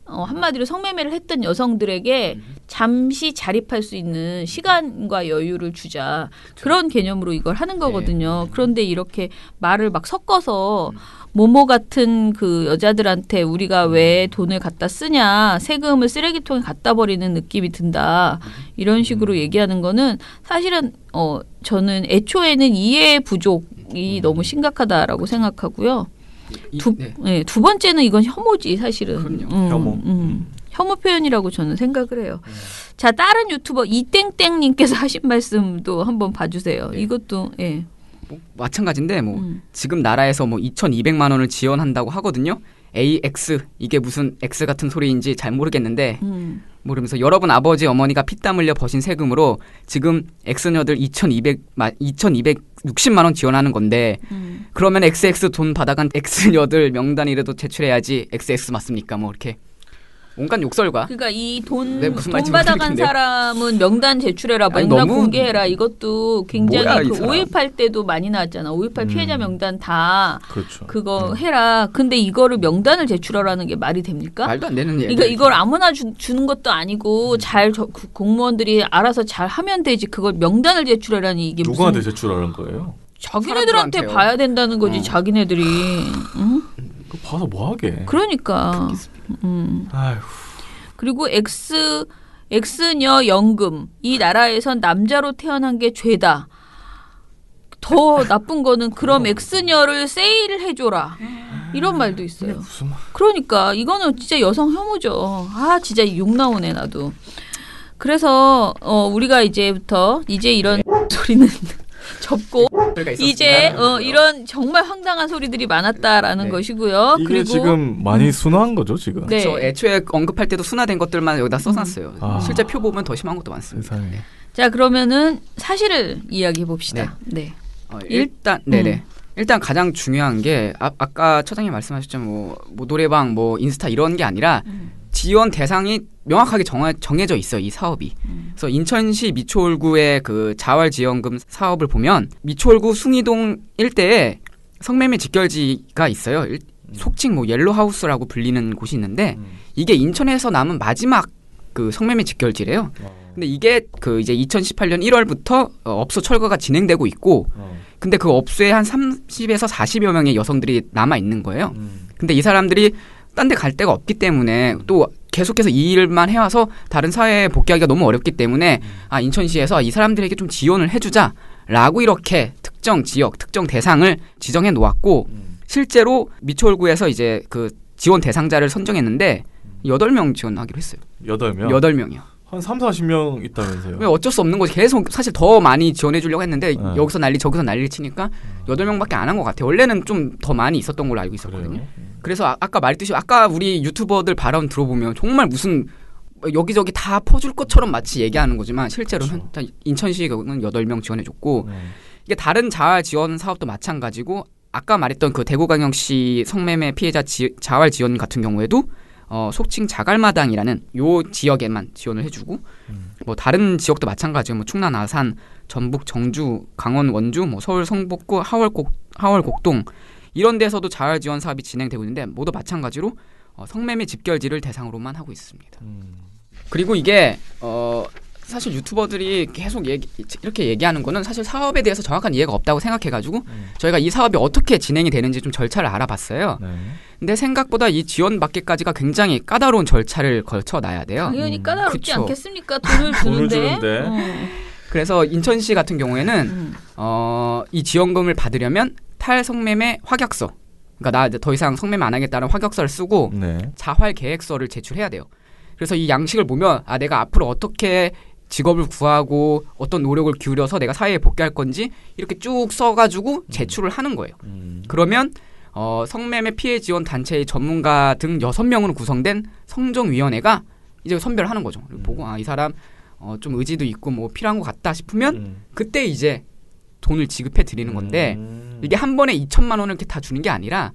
G: 한마디로 성매매를 했던 여성들에게 잠시 자립할 수 있는 시간과 여유를 주자. 그런 개념으로 이걸 하는 거거든요. 그런데 이렇게 말을 막 섞어서 모모 같은 그 여자들한테 우리가 왜 돈을 갖다 쓰냐, 세금을 쓰레기통에 갖다 버리는 느낌이 든다. 이런 식으로 얘기하는 거는 사실은 저는 애초에는 이해 부족이 너무 심각하다라고 생각하고요. 두 번째는 이건 혐오지 사실은. 혐오 표현이라고 저는 생각을 해요. 자, 다른 유튜버 이땡땡님께서 하신 말씀도 한번 봐주세요. 이것도
F: 마찬가지인데 지금 나라에서 2,200만 원을 지원한다고 하거든요. AX 이게 무슨 X 같은 소리인지 잘 모르겠는데 모르면서 여러분 아버지 어머니가 피땀 흘려 버신 세금으로 지금 X녀들 2,260만 원 지원하는 건데 그러면 XX 돈 받아간 X녀들 명단이라도 제출해야지 XX 맞습니까? 이렇게 온갖 욕설과.
G: 그러니까 이 돈 받아간 사람은 명단 제출해라, 명단 공개해라. 이것도 굉장히 그 5.18 때도 많이 나왔잖아. 5.18 피해자 명단 다 그거 해라. 근데 이거를 명단을 제출하라는 게 말이 됩니까?
F: 말도 안 되는 얘기.
G: 그러니까 이걸 아무나 주는 것도 아니고 그 공무원들이 알아서 잘 하면 되지. 그걸 명단을 제출하라니 이게
E: 누구한테 제출하라는 거예요?
G: 자기네들한테 봐야 된다는 거지. 자기네들이. 응?
E: 봐서 뭐하게.
G: 그러니까. 그리고 X녀 연금. 이 나라에선 남자로 태어난 게 죄다. 더 나쁜 거는 그럼 X녀를 세일을 해줘라. 이런 말도 있어요.
E: 무슨 말?
G: 그러니까 이거는 진짜 여성 혐오죠. 아 진짜 욕 나오네 나도. 그래서 우리가 이제 이런 소리는 접고 이제 이런 정말 황당한 소리들이 많았다라는 것이고요.
E: 이게
G: 그리고
E: 지금 많이 순화한 거죠 지금.
G: 네.
F: 그렇죠. 애초에 언급할 때도 순화된 것들만 여기다 써놨어요. 실제 표 보면 더 심한 것도 많습니다.
E: 세상에.
G: 자 그러면은 사실을 이야기해 봅시다. 네.
F: 일단 가장 중요한 게 아까 처장님 말씀하셨죠. 뭐 노래방, 뭐 인스타 이런 게 아니라 지원 대상이 명확하게 정해져 있어요. 이 사업이. 그래서 인천시 미추홀구의 그 자활지원금 사업을 보면 미추홀구 숭이동 일대에 성매매 직결지가 있어요. 속칭 뭐 옐로하우스라고 불리는 곳이 있는데 이게 인천에서 남은 마지막 그 성매매 직결지래요. 근데 이게 그 이제 2018년 1월부터 업소 철거가 진행되고 있고 근데 그 업소에 한 30에서 40여 명의 여성들이 남아 있는 거예요. 근데 이 사람들이 딴 데 갈 데가 없기 때문에 또 계속해서 이 일만 해와서 다른 사회에 복귀하기가 너무 어렵기 때문에 인천시에서 이 사람들에게 좀 지원을 해주자라고 이렇게 특정 지역, 특정 대상을 지정해 놓았고 실제로 미추홀구에서 이제 그 지원 대상자를 선정했는데 8명 지원하기로 했어요.
E: 8명?
F: 8명이요.
E: 한 30-40명 있다면서요.
F: 왜 어쩔 수 없는 거지. 계속 사실 더 많이 지원해 주려고 했는데 여기서 난리 저기서 난리를 치니까 8명밖에 안 한 것 같아요. 원래는 좀 더 많이 있었던 걸로 알고 있었거든요. 그래서 아까 말했듯이 아까 우리 유튜버들 발언 들어보면 정말 무슨 여기저기 다 퍼줄 것처럼 마치 얘기하는 거지만 실제로는 인천시는 8명 지원해 줬고 이게 다른 자활 지원 사업도 마찬가지고 아까 말했던 그 대구광역시 성매매 피해자 자활 지원 같은 경우에도 속칭 자갈마당이라는 요 지역에만 지원을 해주고 뭐 다른 지역도 마찬가지예요. 뭐 충남 아산, 전북 정주, 강원 원주, 뭐 서울 성북구 하월곡동 이런 데서도 자활 지원 사업이 진행되고 있는데 모두 마찬가지로 성매매 집결지를 대상으로만 하고 있습니다. 그리고 이게 사실 유튜버들이 계속 이렇게 얘기하는 거는 사실 사업에 대해서 정확한 이해가 없다고 생각해가지고 저희가 이 사업이 어떻게 진행이 되는지 좀 절차를 알아봤어요. 근데 생각보다 이 지원 받기까지가 굉장히 까다로운 절차를 거쳐놔야 돼요.
G: 당연히 까다롭지
F: 그쵸.
G: 않겠습니까? 돈을 주는데.
F: 그래서 인천시 같은 경우에는 이 지원금을 받으려면 탈성매매 확약서, 그러니까 나 더 이상 성매매 안 하겠다는 확약서를 쓰고 자활 계획서를 제출해야 돼요. 그래서 이 양식을 보면 내가 앞으로 어떻게 직업을 구하고 어떤 노력을 기울여서 내가 사회에 복귀할 건지 이렇게 쭉 써가지고 제출을 하는 거예요. 그러면 성매매 피해 지원 단체의 전문가 등 6명으로 구성된 성정위원회가 이제 선별하는 거죠. 보고 이 사람 좀 의지도 있고 뭐 필요한 것 같다 싶으면 그때 이제 돈을 지급해 드리는 건데 이게 한 번에 2천만 원을 이렇게 다 주는 게 아니라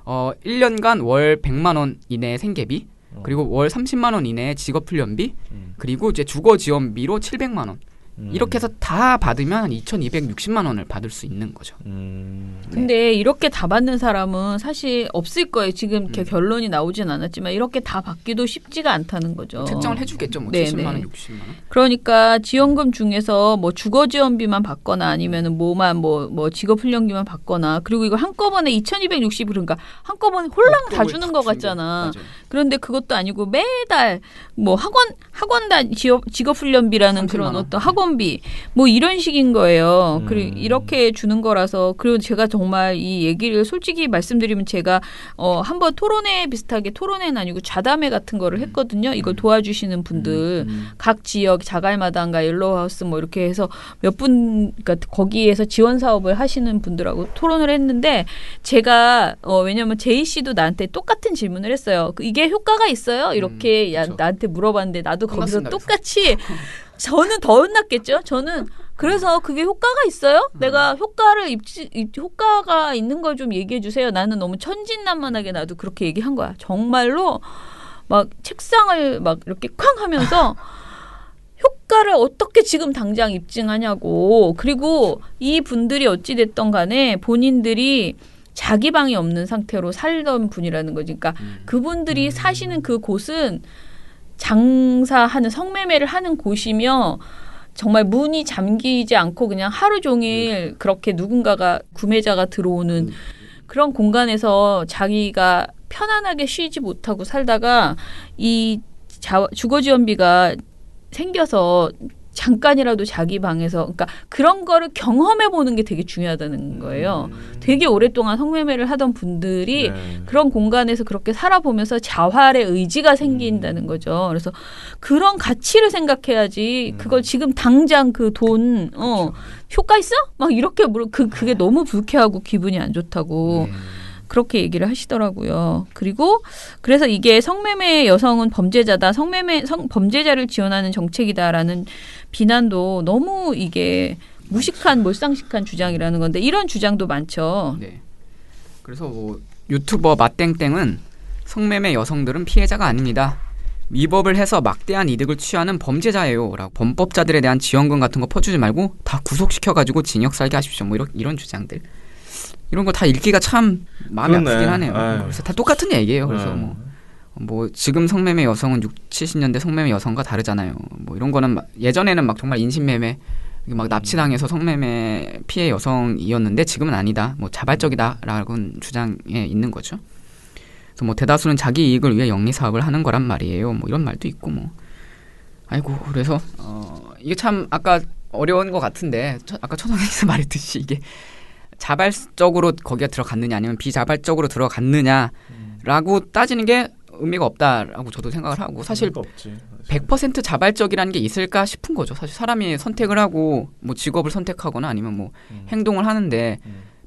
F: 1년간 월 100만 원 이내의 생계비 그리고 월 30만 원 이내의 직업훈련비 그리고 이제 주거지원비로 700만 원 이렇게 해서 다 받으면 한 2,260만 원을 받을 수 있는 거죠.
G: 근데 이렇게 다 받는 사람은 사실 없을 거예요. 지금 이렇게 결론이 나오진 않았지만 이렇게 다 받기도 쉽지가 않다는 거죠.
F: 책정을 해주겠죠. 뭐 70만 원, 60만 원.
G: 그러니까 지원금 중에서 뭐 주거지원비만 받거나 아니면은 뭐 직업훈련비만 받거나 그리고 이거 한꺼번에 2,260 그러니까 한꺼번에 홀랑 다 주는 것 같잖아. 그런데 그것도 아니고 매달 뭐 학원단 직업훈련비라는 그런 어떤 학원비 뭐 이런 식인 거예요. 그리고 이렇게 주는 거라서 그리고 제가 정말 이 얘기를 솔직히 말씀드리면 제가 한번 토론회 비슷하게 토론회는 아니고 좌담회 같은 거를 했거든요. 이걸 도와주시는 분들 각 지역 자갈마당과 옐로우하우스 뭐 이렇게 해서 몇 분 그러니까 거기에서 지원 사업을 하시는 분들하고 토론을 했는데 제가 왜냐면 제이 씨도 나한테 똑같은 질문을 했어요. 이게 효과가 있어요? 이렇게 나한테 물어봤는데 나도 거기서 똑같이 저는 더 혼났겠죠. 저는 그래서 그게 효과가 있어요? 내가 효과가 있는 걸 좀 얘기해 주세요. 나는 너무 천진난만하게 나도 그렇게 얘기한 거야. 정말로 막 책상을 막 이렇게 쾅 하면서 효과를 어떻게 지금 당장 입증하냐고. 그리고 이 분들이 어찌 됐던 간에 본인들이 자기 방이 없는 상태로 살던 분이라는 거지. 그러니까 그분들이 사시는 그 곳은 장사하는 성매매를 하는 곳이며 정말 문이 잠기지 않고 그냥 하루 종일 그렇게 누군가가 구매자가 들어오는 그런 공간에서 자기가 편안하게 쉬지 못하고 살다가 이 주거지원비가 생겨서 잠깐이라도 자기 방에서 그러니까 그런 거를 경험해 보는 게 되게 중요하다는 거예요. 되게 오랫동안 성매매를 하던 분들이 그런 공간에서 그렇게 살아보면서 자활의 의지가 생긴다는 거죠. 그래서 그런 가치를 생각해야지 그걸 지금 당장 그 돈 효과 있어? 막 이렇게 그게 너무 불쾌하고 기분이 안 좋다고 그렇게 얘기를 하시더라고요. 그리고 그래서 이게 성매매 여성은 범죄자다. 범죄자를 지원하는 정책이다라는 비난도 너무 이게 무식한 몰상식한 주장이라는 건데 이런 주장도 많죠.
F: 네. 그래서 뭐 유튜버 맛땡땡은 성매매 여성들은 피해자가 아닙니다. 위법을 해서 막대한 이득을 취하는 범죄자예요. 라고 범법자들에 대한 지원금 같은 거 퍼주지 말고 다 구속시켜가지고 징역 살게 하십시오. 뭐 이런 주장들. 이런 거 다 읽기가 참 마음이 아프긴 하네요. 그래서 다 똑같은 얘기예요. 그래서 뭐 지금 성매매 여성은 60, 70년대 성매매 여성과 다르잖아요. 뭐 이런 거는 예전에는 막 정말 인신매매 막 납치당해서 성매매 피해 여성이었는데 지금은 아니다. 뭐 자발적이다라고 주장에 있는 거죠. 그래서 뭐 대다수는 자기 이익을 위해 영리 사업을 하는 거란 말이에요. 뭐 이런 말도 있고 뭐. 아이고 그래서 이게 참 아까 어려운 것 같은데 아까 초성에서 말했듯이 이게 자발적으로 거기에 들어갔느냐 아니면 비자발적으로 들어갔느냐라고 따지는 게 의미가 없다라고 저도 생각을 하고 사실 100% 자발적이라는 게 있을까 싶은 거죠. 사실 사람이 선택을 하고 뭐 직업을 선택하거나 아니면 뭐 행동을 하는데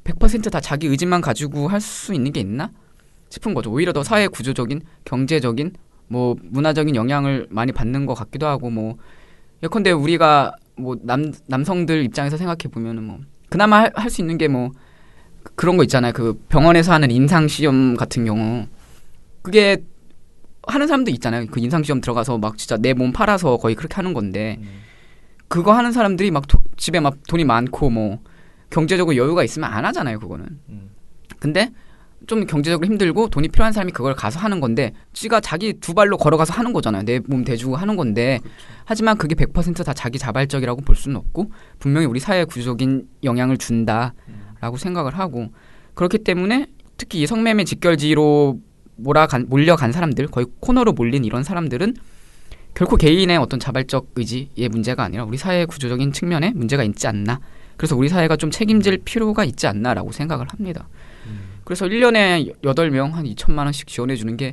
F: 100% 다 자기 의지만 가지고 할 수 있는 게 있나 싶은 거죠. 오히려 더 사회 구조적인 경제적인 뭐 문화적인 영향을 많이 받는 것 같기도 하고 뭐 예컨대 우리가 뭐 남성들 입장에서 생각해 보면은 뭐 그나마 할 수 있는 게 뭐 그런 거 있잖아요. 그 병원에서 하는 임상시험 같은 경우 그게 하는 사람도 있잖아요. 그 임상시험 들어가서 막 진짜 내 몸 팔아서 거의 그렇게 하는 건데 그거 하는 사람들이 막 집에 막 돈이 많고 뭐 경제적으로 여유가 있으면 안 하잖아요. 그거는. 근데 좀 경제적으로 힘들고 돈이 필요한 사람이 그걸 가서 하는 건데 지가 자기 두 발로 걸어가서 하는 거잖아요. 내 몸 대주고 하는 건데 하지만 그게 100% 다 자기 자발적이라고 볼 수는 없고 분명히 우리 사회에 구조적인 영향을 준다라고 생각을 하고 그렇기 때문에 특히 이 성매매 직결지로 몰려간 사람들 거의 코너로 몰린 이런 사람들은 결코 개인의 어떤 자발적 의지의 문제가 아니라 우리 사회의 구조적인 측면에 문제가 있지 않나. 그래서 우리 사회가 좀 책임질 필요가 있지 않나라고 생각을 합니다. 그래서 1년에 8명 한 2천만 원씩 지원해 주는 게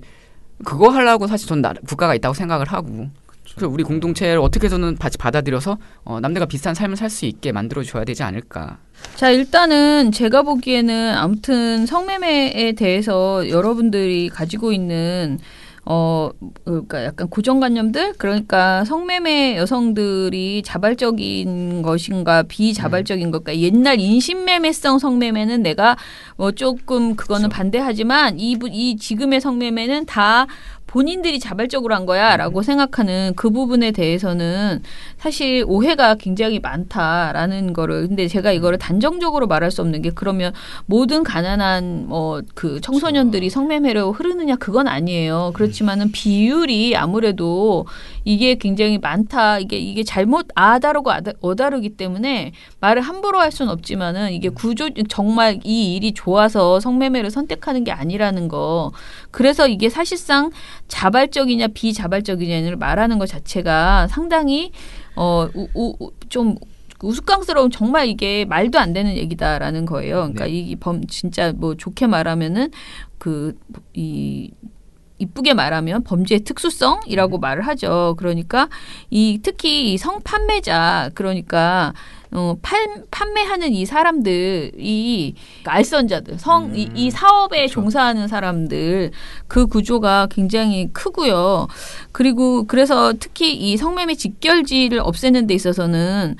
F: 그거 하려고 사실 전 국가가 있다고 생각을 하고 그래서 우리 공동체를 어떻게 해서는 받아들여서 남들과 비슷한 삶을 살 수 있게 만들어줘야 되지 않을까.
G: 자 일단은 제가 보기에는 아무튼 성매매에 대해서 여러분들이 가지고 있는 그러니까 약간 고정관념들 그러니까 성매매 여성들이 자발적인 것인가 비자발적인 것과 옛날 인신매매성 성매매는 내가 뭐 조금 그거는 반대하지만 이 지금의 성매매는 다 본인들이 자발적으로 한 거야라고 생각하는 그 부분에 대해서는 사실 오해가 굉장히 많다라는 거를 근데 제가 이거를 단정적으로 말할 수 없는 게 그러면 모든 가난한 그 청소년들이 성매매로 흐르느냐 그건 아니에요. 그렇지만은 비율이 아무래도 이게 굉장히 많다. 이게 잘못 아다르고 어다르기 때문에 말을 함부로 할 수는 없지만은 이게 정말 이 일이 좋아서 성매매를 선택하는 게 아니라는 거. 그래서 이게 사실상 자발적이냐 비자발적이냐를 말하는 것 자체가 상당히 좀 우스꽝스러운 정말 이게 말도 안 되는 얘기다라는 거예요. 그러니까 진짜 뭐 좋게 말하면은 이쁘게 말하면 범죄의 특수성이라고 말을 하죠. 그러니까 특히 이 성판매자 그러니까 판매하는 이 사람들이 알선자들 이 사업에 그렇죠. 종사하는 사람들 그 구조가 굉장히 크고요. 그리고 그래서 특히 이 성매매 직결지를 없애는 데 있어서는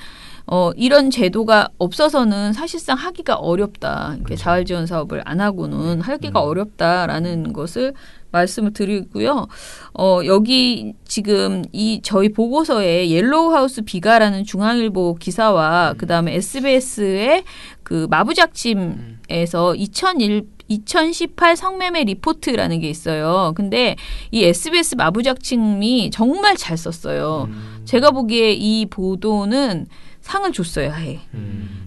G: 이런 제도가 없어서는 사실상 하기가 어렵다. 그렇죠. 자활지원 사업을 안 하고는 하기가 어렵다라는 것을 말씀을 드리고요. 여기 지금 저희 보고서에 옐로우하우스 비가라는 중앙일보 기사와 그다음에 SBS의 그 마부작침에서 2018 성매매 리포트라는 게 있어요. 근데 이 SBS 마부작침이 정말 잘 썼어요. 제가 보기에 이 보도는 상을 줬어야 해.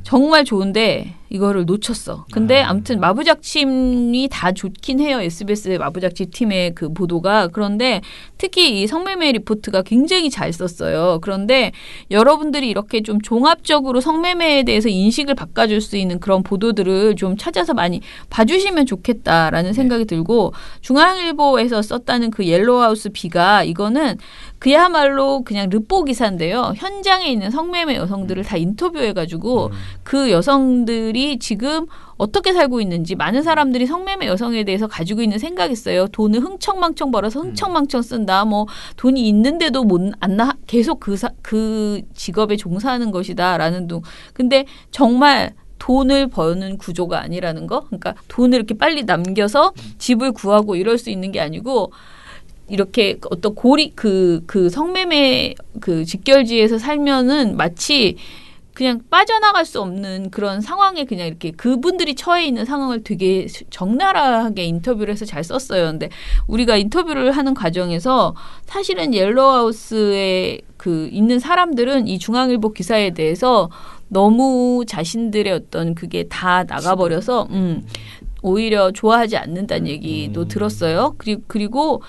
G: 정말 좋은데 이거를 놓쳤어. 근데 아무튼 마부작침이 다 좋긴 해요. SBS 마부작침 팀의 그 보도가. 그런데 특히 이 성매매 리포트가 굉장히 잘 썼어요. 그런데 여러분들이 이렇게 좀 종합적으로 성매매에 대해서 인식을 바꿔줄 수 있는 그런 보도들을 좀 찾아서 많이 봐주시면 좋겠다라는 생각이 들고 중앙일보에서 썼다는 그 옐로우하우스 비가 이거는 그야말로 그냥 르포 기사인데요. 현장에 있는 성매매 여성들을 다 인터뷰해가지고 그 여성들이 지금 어떻게 살고 있는지 많은 사람들이 성매매 여성에 대해서 가지고 있는 생각이 있어요. 돈을 흥청망청 벌어서 흥청망청 쓴다. 뭐 돈이 있는데도 계속 그 직업에 종사하는 것이다라는 둥. 근데 정말 돈을 버는 구조가 아니라는 거. 그러니까 돈을 이렇게 빨리 남겨서 집을 구하고 이럴 수 있는 게 아니고 이렇게 어떤 그 성매매 그 직결지에서 살면은 마치 그냥 빠져나갈 수 없는 그런 상황에 그냥 이렇게 그분들이 처해 있는 상황을 되게 적나라하게 인터뷰를 해서 잘 썼어요. 근데 우리가 인터뷰를 하는 과정에서 사실은 옐로우하우스에 그 있는 사람들은 이 중앙일보 기사에 대해서 너무 자신들의 어떤 그게 다 나가버려서 오히려 좋아하지 않는다는 얘기도 들었어요. 그리고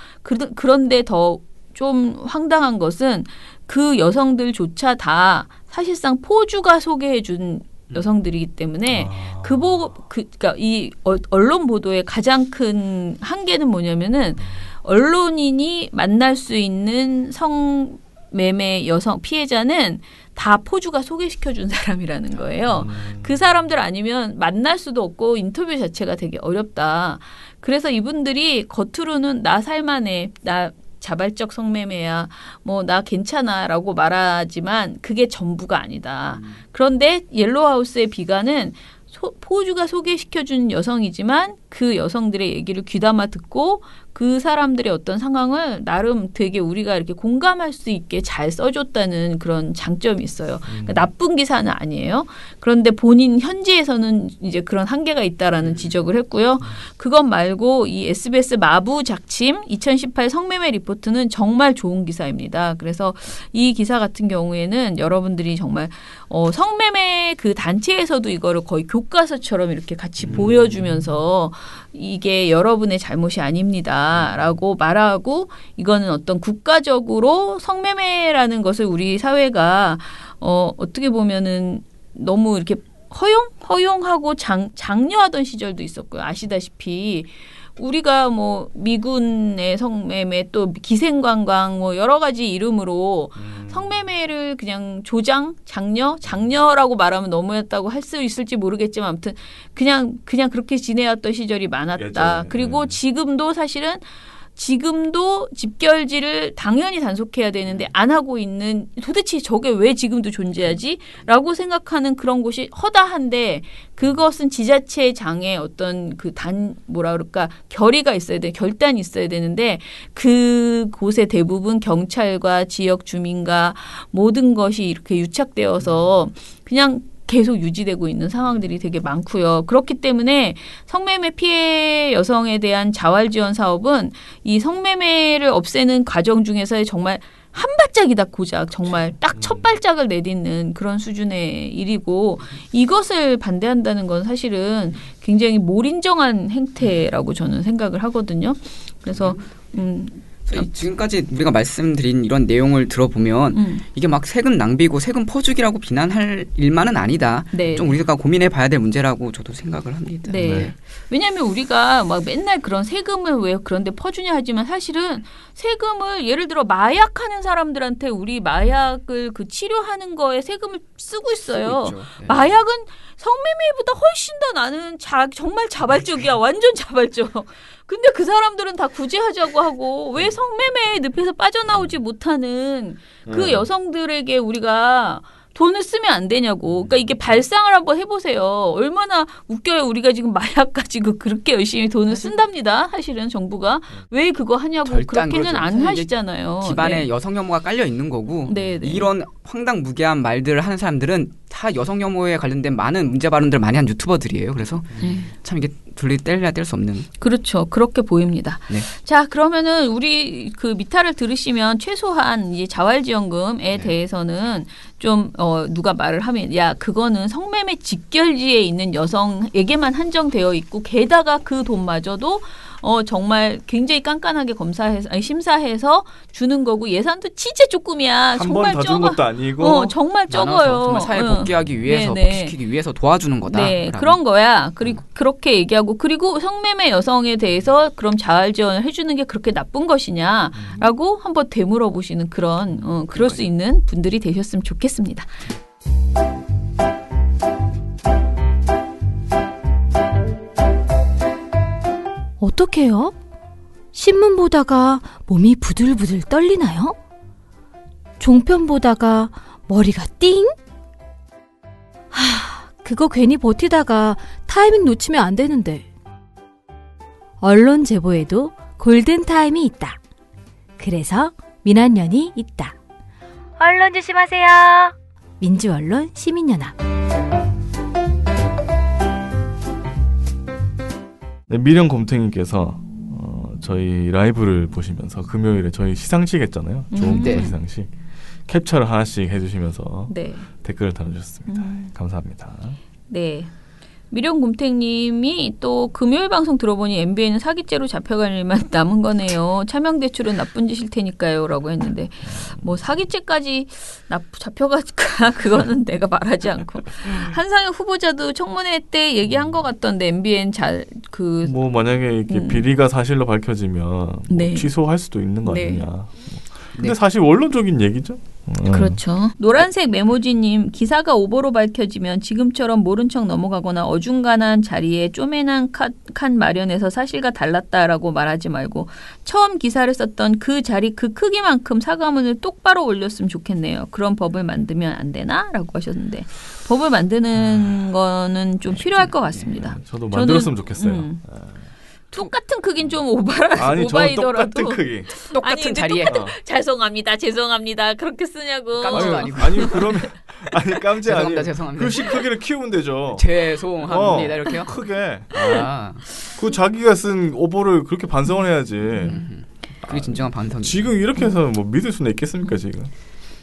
G: 그런데 더 좀 황당한 것은 그 여성들조차 다 사실상 포주가 소개해준 여성들이기 때문에 그러니까 이 언론 보도의 가장 큰 한계는 뭐냐면은 언론인이 만날 수 있는 성매매 여성 피해자는 다 포주가 소개시켜준 사람이라는 거예요. 그 사람들 아니면 만날 수도 없고 인터뷰 자체가 되게 어렵다. 그래서 이분들이 겉으로는 나 살만해, 나 자발적 성매매야, 뭐 나 괜찮아라고 말하지만 그게 전부가 아니다. 그런데 옐로우하우스의 비가는 포주가 소개시켜준 여성이지만 그 여성들의 얘기를 귀담아 듣고 그 사람들의 어떤 상황을 나름 되게 우리가 이렇게 공감할 수 있게 잘 써줬다는 그런 장점이 있어요. 그러니까 나쁜 기사는 아니에요. 그런데 본인 현지에서는 이제 그런 한계가 있다라는 지적을 했고요. 그것 말고 이 SBS 마부 작침 2018 성매매 리포트는 정말 좋은 기사입니다. 그래서 이 기사 같은 경우에는 여러분들이 정말 성매매 그 단체에서도 이거를 거의 교과서처럼 이렇게 같이 보여주면서 이게 여러분의 잘못이 아닙니다라고 말하고 이거는 어떤 국가적으로 성매매라는 것을 우리 사회가 어떻게 보면은 너무 이렇게 허용하고 장려하던 시절도 있었고요. 아시다시피 우리가 뭐 미군의 성매매 또 기생관광 뭐 여러 가지 이름으로 성매매를 그냥 장려라고 말하면 너무했다고 할 수 있을지 모르겠지만 아무튼 그냥 그렇게 지내왔던 시절이 많았다. 예전에. 그리고 지금도 사실은 집결지를 당연히 단속해야 되는데 안 하고 있는 도대체 저게 왜 지금도 존재하지? 라고 생각하는 그런 곳이 허다한데 그것은 지자체장의 어떤 결의가 있어야 돼. 결단이 있어야 되는데 그곳의 대부분 경찰과 지역 주민과 모든 것이 이렇게 유착되어서 그냥 계속 유지되고 있는 상황들이 되게 많고요. 그렇기 때문에 성매매 피해 여성에 대한 자활지원 사업은 이 성매매를 없애는 과정 중에서의 정말 한 발짝이다 고작 정말 딱 첫 발짝을 내딛는 그런 수준의 일이고 이것을 반대한다는 건 사실은 굉장히 몰인정한 행태라고 저는 생각을 하거든요. 그래서
B: 지금까지 우리가 말씀드린 이런 내용을 들어보면 이게 막 세금 낭비고 세금 퍼주기라고 비난할 일만은 아니다. 네. 좀 우리가 고민해 봐야 될 문제라고 저도 생각을 합니다.
G: 네. 네. 왜냐하면 우리가 막 맨날 그런 세금을 왜 그런데 퍼주냐 하지만 사실은 세금을 예를 들어 마약하는 사람들한테 우리 마약을 그 치료하는 거에 세금을 쓰고 있어요. 네. 마약은 성매매보다 훨씬 더 나는 정말 자발적이야. 완전 자발적. 근데 그 사람들은 다 구제하자고 하고 왜 성매매의 늪에서 빠져나오지 못하는 그 여성들에게 우리가 돈을 쓰면 안 되냐고. 그러니까 이게 발상을 한번 해보세요. 얼마나 웃겨요. 우리가 지금 마약 가지고 그렇게 열심히 돈을 쓴답니다. 사실은 정부가. 왜 그거 하냐고 그렇게는 안 하시잖아요.
B: 집안에
G: 네.
B: 여성 혐오가 깔려 있는 거고
G: 네, 네.
B: 이런 황당무계한 말들을 하는 사람들은
F: 다 여성 혐오에 관련된 많은 문제 발언들 많이 한 유튜버들이에요. 그래서 참 이게 둘리 뗄래야 뗄 수 없는.
G: 그렇죠. 그렇게 보입니다.
F: 네.
G: 자, 그러면은 우리 그 미타를 들으시면 최소한 이 자활지원금에 대해서는 좀 누가 말을 하면 야 그거는 성매매 직결지에 있는 여성에게만 한정되어 있고 게다가 그 돈마저도 정말 굉장히 깐깐하게 심사해서 주는 거고 예산도 진짜 조금이야. 정말
E: 한 번 더 준 것도 아니고
G: 정말 적어요.
F: 정말 사회 복귀하기 위해서 복귀시키기 위해서 도와주는 거다.
G: 네, 그런 거야. 그리고 그렇게 얘기하고 그리고 성매매 여성에 대해서 그럼 자활 지원을 해주는 게 그렇게 나쁜 것이냐라고 한번 되물어 보시는 그런 그럴 수 있는 분들이 되셨으면 좋겠습니다.
H: 어떡해요? 신문 보다가 몸이 부들부들 떨리나요? 종편 보다가 머리가 띵? 그거 괜히 버티다가 타이밍 놓치면 안 되는데. 언론 제보에도 골든타임이 있다. 그래서 민원연이 있다. 언론 조심하세요. 민주언론 시민연합.
E: 네, 미련곰탱이께서 저희 라이브를 보시면서 금요일에 저희 시상식 했잖아요. 좋은 네. 시상식. 캡처를 하나씩 해주시면서 네. 댓글을 달아주셨습니다. 감사합니다.
G: 네. 미련곰탱님이 또 금요일 방송 들어보니 MBN은 사기죄로 잡혀갈 일만 남은 거네요. 차명대출은 나쁜 짓일 테니까요. 라고 했는데 뭐 사기죄까지 잡혀갈까 그거는 내가 말하지 않고 한상혁 후보자도 청문회 때 얘기한 것 같던데 MBN
E: 뭐 만약에 이렇게 비리가 사실로 밝혀지면
G: 네.
E: 뭐 취소할 수도 있는 거
G: 네.
E: 아니냐. 근데 사실 원론적인 얘기죠.
G: 그렇죠. 노란색 메모지님 기사가 오보로 밝혀지면 지금처럼 모른 척 넘어가거나 어중간한 자리에 쪼매난 칸 마련해서 사실과 달랐다라고 말하지 말고 처음 기사를 썼던 그 자리 그 크기만큼 사과문을 똑바로 올렸으면 좋겠네요. 그런 법을 만들면 안 되나? 라고 하셨는데 법을 만드는 거는 좀 필요할 것 같습니다.
E: 저도 만들었으면 좋겠어요.
G: 똑같은 크긴 좀 오바이더라도
E: 똑같은 크기.
F: 똑같은 자리에
G: 죄송합니다 그렇게 쓰냐고.
F: 깜지도 아니고.
E: 아니 그러면 깜지 아니.
F: 죄송합니다.
E: 글씨 크기를 키우면 되죠.
F: 죄송합니다 이렇게요.
E: 크게. 그 자기가 쓴 오보를 그렇게 반성을 해야지.
F: 그게 진정한 반성이에요.
E: 지금 이렇게 해서 뭐 믿을 수는 있겠습니까 지금?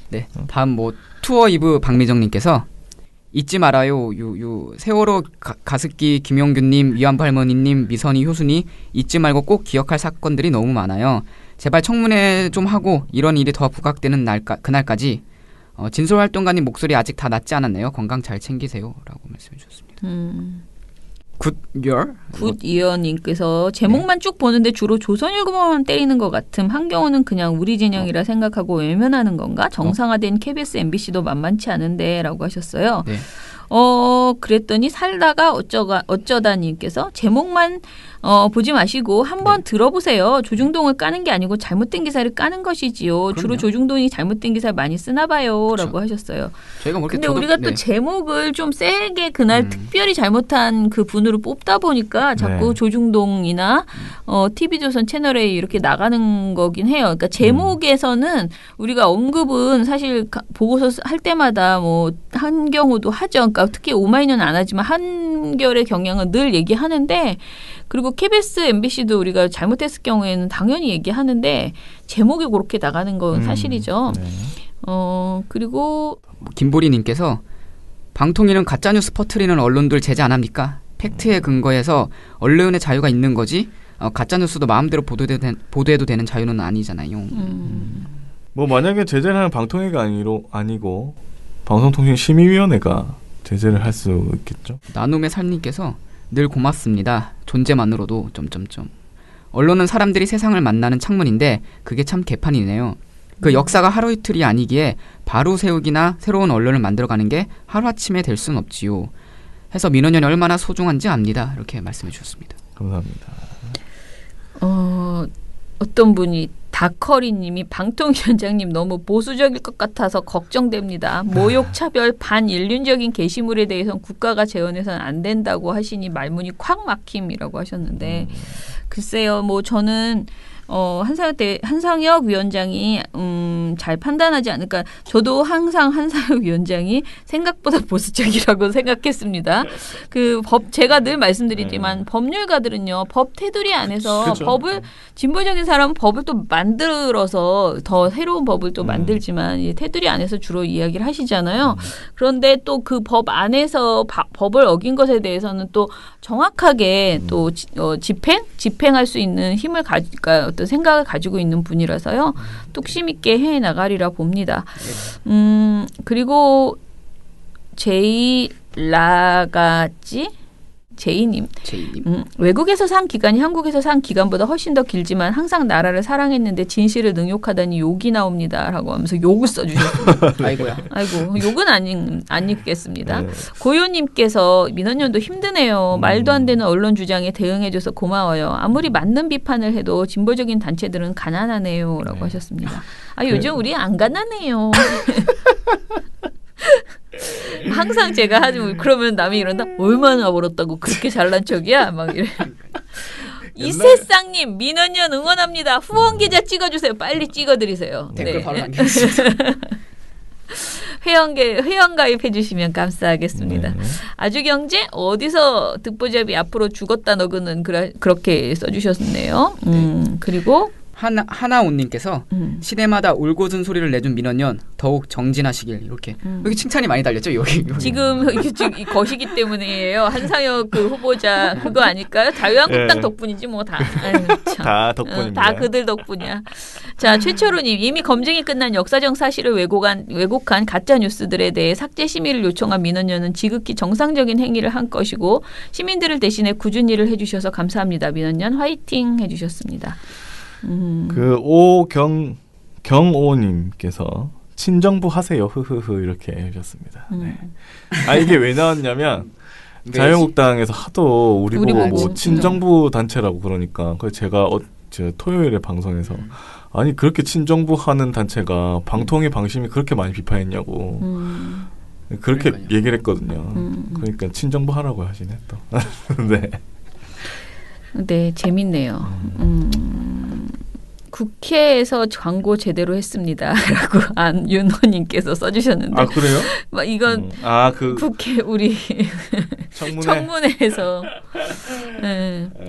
F: 네. 다음 뭐 투어 이브 박미정님께서 잊지 말아요. 세월호 가습기 김용균님, 위안부 할머니님, 미선이 효순이 잊지 말고 꼭 기억할 사건들이 너무 많아요. 제발 청문회 좀 하고 이런 일이 더 부각되는 그날까지 진솔활동가님 목소리 아직 다 낫지 않았네요. 건강 잘 챙기세요. 라고 말씀해 주셨습니다.
G: 굿이어님께서 제목만 쭉 보는데 주로 조선일보만 때리는 것 같음. 한경우는 그냥 우리 진영이라 생각하고 외면하는 건가? 정상화된 KBS, MBC도 만만치 않은데 라고 하셨어요.
F: 네.
G: 그랬더니 살다가 어쩌다님께서 제목만 보지 마시고 한번 들어보세요. 조중동을 까는 게 아니고 잘못된 기사를 까는 것이지요. 그럼요. 주로 조중동이 잘못된 기사를 많이 쓰나 봐요. 그렇죠. 라고 하셨어요. 근데 우리가 또 제목을 좀 세게 그날 특별히 잘못한 그 분으로 뽑다 보니까 자꾸 조중동이나 TV조선 채널에 이렇게 나가는 거긴 해요. 그러니까 제목에서는 우리가 언급은 사실 보고서 할 때마다 뭐 한경우도 하죠. 그러니까 특히 오마이뉴는 안 하지만 한결의 경향은 늘 얘기하는데 그리고 KBS, MBC도 우리가 잘못했을 경우에는 당연히 얘기하는데 제목이 그렇게 나가는 건 사실이죠.
E: 네.
G: 그리고
F: 김보리님께서 방통위는 가짜뉴스 퍼뜨리는 언론들 제재 안 합니까? 팩트에 근거해서 언론의 자유가 있는 거지 가짜뉴스도 마음대로 보도해도 되는 자유는 아니잖아요.
E: 뭐 만약에 제재를 하는 방통위가 아니고 방송통신심의위원회가 제재를 할 수 있겠죠.
F: 나눔의 삶님께서 늘 고맙습니다. 존재만으로도 언론은 사람들이 세상을 만나는 창문인데 그게 참 개판이네요. 그 역사가 하루 이틀이 아니기에 바로 세우기나 새로운 언론을 만들어가는 게 하루아침에 될 수는 없지요. 해서 민원연이 얼마나 소중한지 압니다. 이렇게 말씀해 주셨습니다.
E: 감사합니다.
G: 어떤 분이 다커리님이 방통위원장님 너무 보수적일 것 같아서 걱정됩니다. 모욕, 차별, 반인륜적인 게시물에 대해서는 국가가 재원해서는 안 된다고 하시니 말문이 콱 막힘이라고 하셨는데 글쎄요. 뭐 저는 한상혁 위원장이 잘 판단하지 않을까. 저도 항상 한상혁 위원장이 생각보다 보수적이라고 생각했습니다. 제가 늘 말씀드리지만 법률가들은요, 법 테두리 안에서
E: 그렇죠.
G: 법을 진보적인 사람은 법을 또 만들어서 더 새로운 법을 또 만들지만 이 테두리 안에서 주로 이야기를 하시잖아요. 그런데 또 그 법 안에서 법을 어긴 것에 대해서는 또 정확하게 또 집행할 수 있는 힘을 그러니까 어떤 생각을 가지고 있는 분이라서요. 뚝심 있게 해 나가리라 봅니다. 그리고 제이님. 외국에서 산 기간이 한국에서 산 기간보다 훨씬 더 길지만 항상 나라를 사랑했는데 진실을 능욕하다니 욕이 나옵니다라고 하면서 욕을 써주셨습니다.
B: 아이고야.
G: 아이고 욕은 안 읽겠습니다. 네. 고요님께서 민원연도 힘드네요. 말도 안 되는 언론 주장에 대응해줘서 고마워요. 아무리 맞는 비판을 해도 진보적인 단체들은 가난하네요라고 하셨습니다. 요즘 우리 안 가난해요. 항상 제가 하지 그러면 남이 이런다. 얼마나 벌었다고 그렇게 잘난 척이야? 막 이래. 이세상님 민원연 응원합니다. 후원 계좌 찍어주세요. 빨리 찍어드리세요.
B: 댓글 바로 남겨주세요.
G: 회원 가입해주시면 감사하겠습니다. 아주경제 어디서 듣보잡이 앞으로 죽었다 너그는 그렇게 써주셨네요. 그리고
B: 하나온님께서 시대마다 울고든 소리를 내준 민원연 더욱 정진하시길 이렇게 여기 칭찬이 많이 달렸죠 여기.
G: 지금 거시기 때문이에요. 한상혁 후보자 그거 아닐까요? 자유한국당 덕분이지 뭐 다.
E: 다 덕분입니다.
G: 다 그들 덕분이야. 자 최철우님 이미 검증이 끝난 역사적 사실을 왜곡한 가짜 뉴스들에 대해 삭제 심의를 요청한 민원연은 지극히 정상적인 행위를 한 것이고 시민들을 대신해 굳은 일을 해주셔서 감사합니다. 민원연 화이팅 해주셨습니다.
E: 경오님께서 친정부 하세요 흐흐흐 이렇게 해주셨습니다. 네. 이게 왜 나왔냐면 자유한국당에서 하도 우리 보고 친정부 단체라고 그러니까 제가 토요일에 방송에서 아니 그렇게 친정부 하는 단체가 방통위 방심이 그렇게 많이 비판했냐고 그렇게 그러니까요. 얘기를 했거든요. 그러니까 친정부 하라고 하시네 또. 네.
G: 네, 재밌네요. 국회에서 광고 제대로 했습니다라고 안윤호님께서 써주셨는데.
E: 그래요?
G: 이건 국회 우리 청문회에서.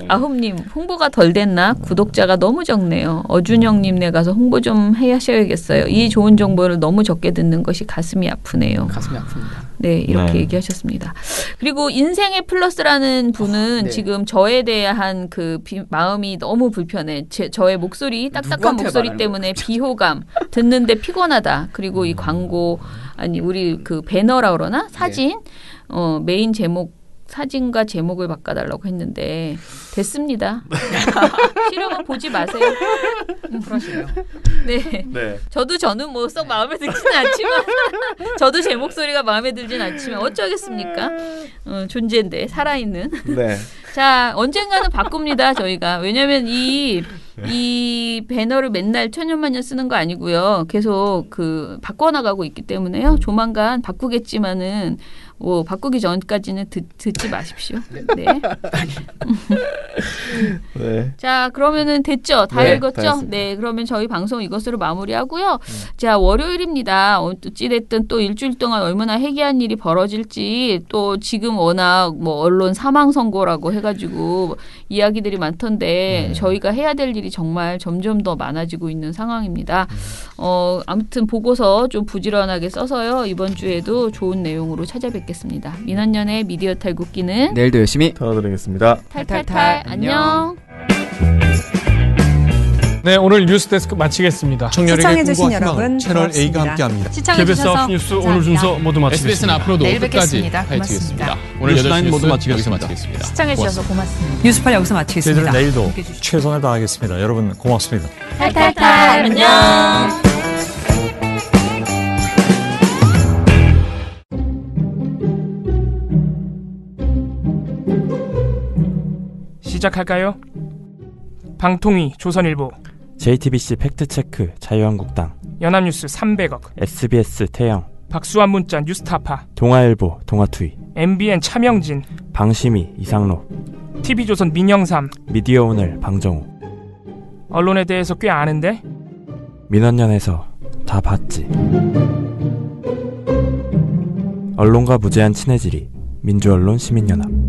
G: 아홉님 홍보가 덜 됐나? 구독자가 너무 적네요. 어준영님네 가서 홍보 좀 하셔야겠어요. 이 좋은 정보를 너무 적게 듣는 것이 가슴이 아프네요.
B: 가슴이 아픕니다.
G: 네, 이렇게 얘기하셨습니다. 그리고 인생의 플러스라는 분은 지금 저에 대한 마음이 너무 불편해. 저의 목소리, 딱딱한 목소리 때문에 비호감, 듣는데 피곤하다. 그리고 이 광고, 우리 배너라 그러나? 사진, 메인 제목, 사진과 제목을 바꿔달라고 했는데 됐습니다. 싫으면 보지 마세요.
B: 그러시네요.
G: 네. 저는 뭐 썩 마음에 들지는 않지만 저도 제 목소리가 마음에 들진 않지만 어쩌겠습니까? 존재인데 살아있는.
E: 네.
G: 자 언젠가는 바꿉니다 저희가. 왜냐하면 이 배너를 맨날 천년만년 쓰는 거 아니고요. 계속 바꿔나가고 있기 때문에요. 조만간 바꾸겠지만은 바꾸기 전까지는 듣지 마십시오. 네.
E: 네.
G: 자, 그러면은 됐죠? 다 읽었죠? 네, 그러면 저희 방송 이것으로 마무리하고요. 자, 월요일입니다. 어찌됐든 또 일주일 동안 얼마나 해괴한 일이 벌어질지 또 지금 워낙 언론 사망 선고라고 해가지고 이야기들이 많던데 저희가 해야 될 일이 정말 점점 더 많아지고 있는 상황입니다. 아무튼 보고서 좀 부지런하게 써서요. 이번 주에도 좋은 내용으로 찾아뵙겠습니다. 민원연의 미디어 탈곡기는
B: 내일도 열심히
E: 털어드리겠습니다.
G: 탈탈탈 안녕.
A: 네, 오늘 뉴스데스크 마치겠습니다.
J: 시청해주신 여러분
A: 채널
J: 고맙습니다.
A: A가 함께합니다.
J: 시청해주셔서
A: 뉴스 오늘 순서 모두 마치겠습니다.
F: SBS는 앞으로도
J: 내일
F: 끝까지
J: 뵙겠습니다.
F: 파헤치겠습니다.
A: 오늘 8시
F: 모두
A: 뉴스
F: 마치겠습니다.
J: 시청해주셔서 고맙습니다. 뉴스팔 여기서 마치겠습니다.
A: 저희들은 내일도 최선을 다하겠습니다. 여러분 고맙습니다.
G: 탈탈탈 안녕.
K: 시작할까요? 방통위 조선일보,
L: JTBC 팩트체크 자유한국당,
K: 연합뉴스 300억,
L: SBS 태영,
K: 박수환 문자 뉴스타파,
L: 동아일보 동아투이,
K: MBN 차명진,
L: 방심이 이상로,
K: TV조선 민영삼,
L: 미디어오늘 방정우.
K: 언론에 대해서 꽤 아는데?
L: 민원연에서 다 봤지. 언론과 무제한 친해지리 민주언론 시민연합.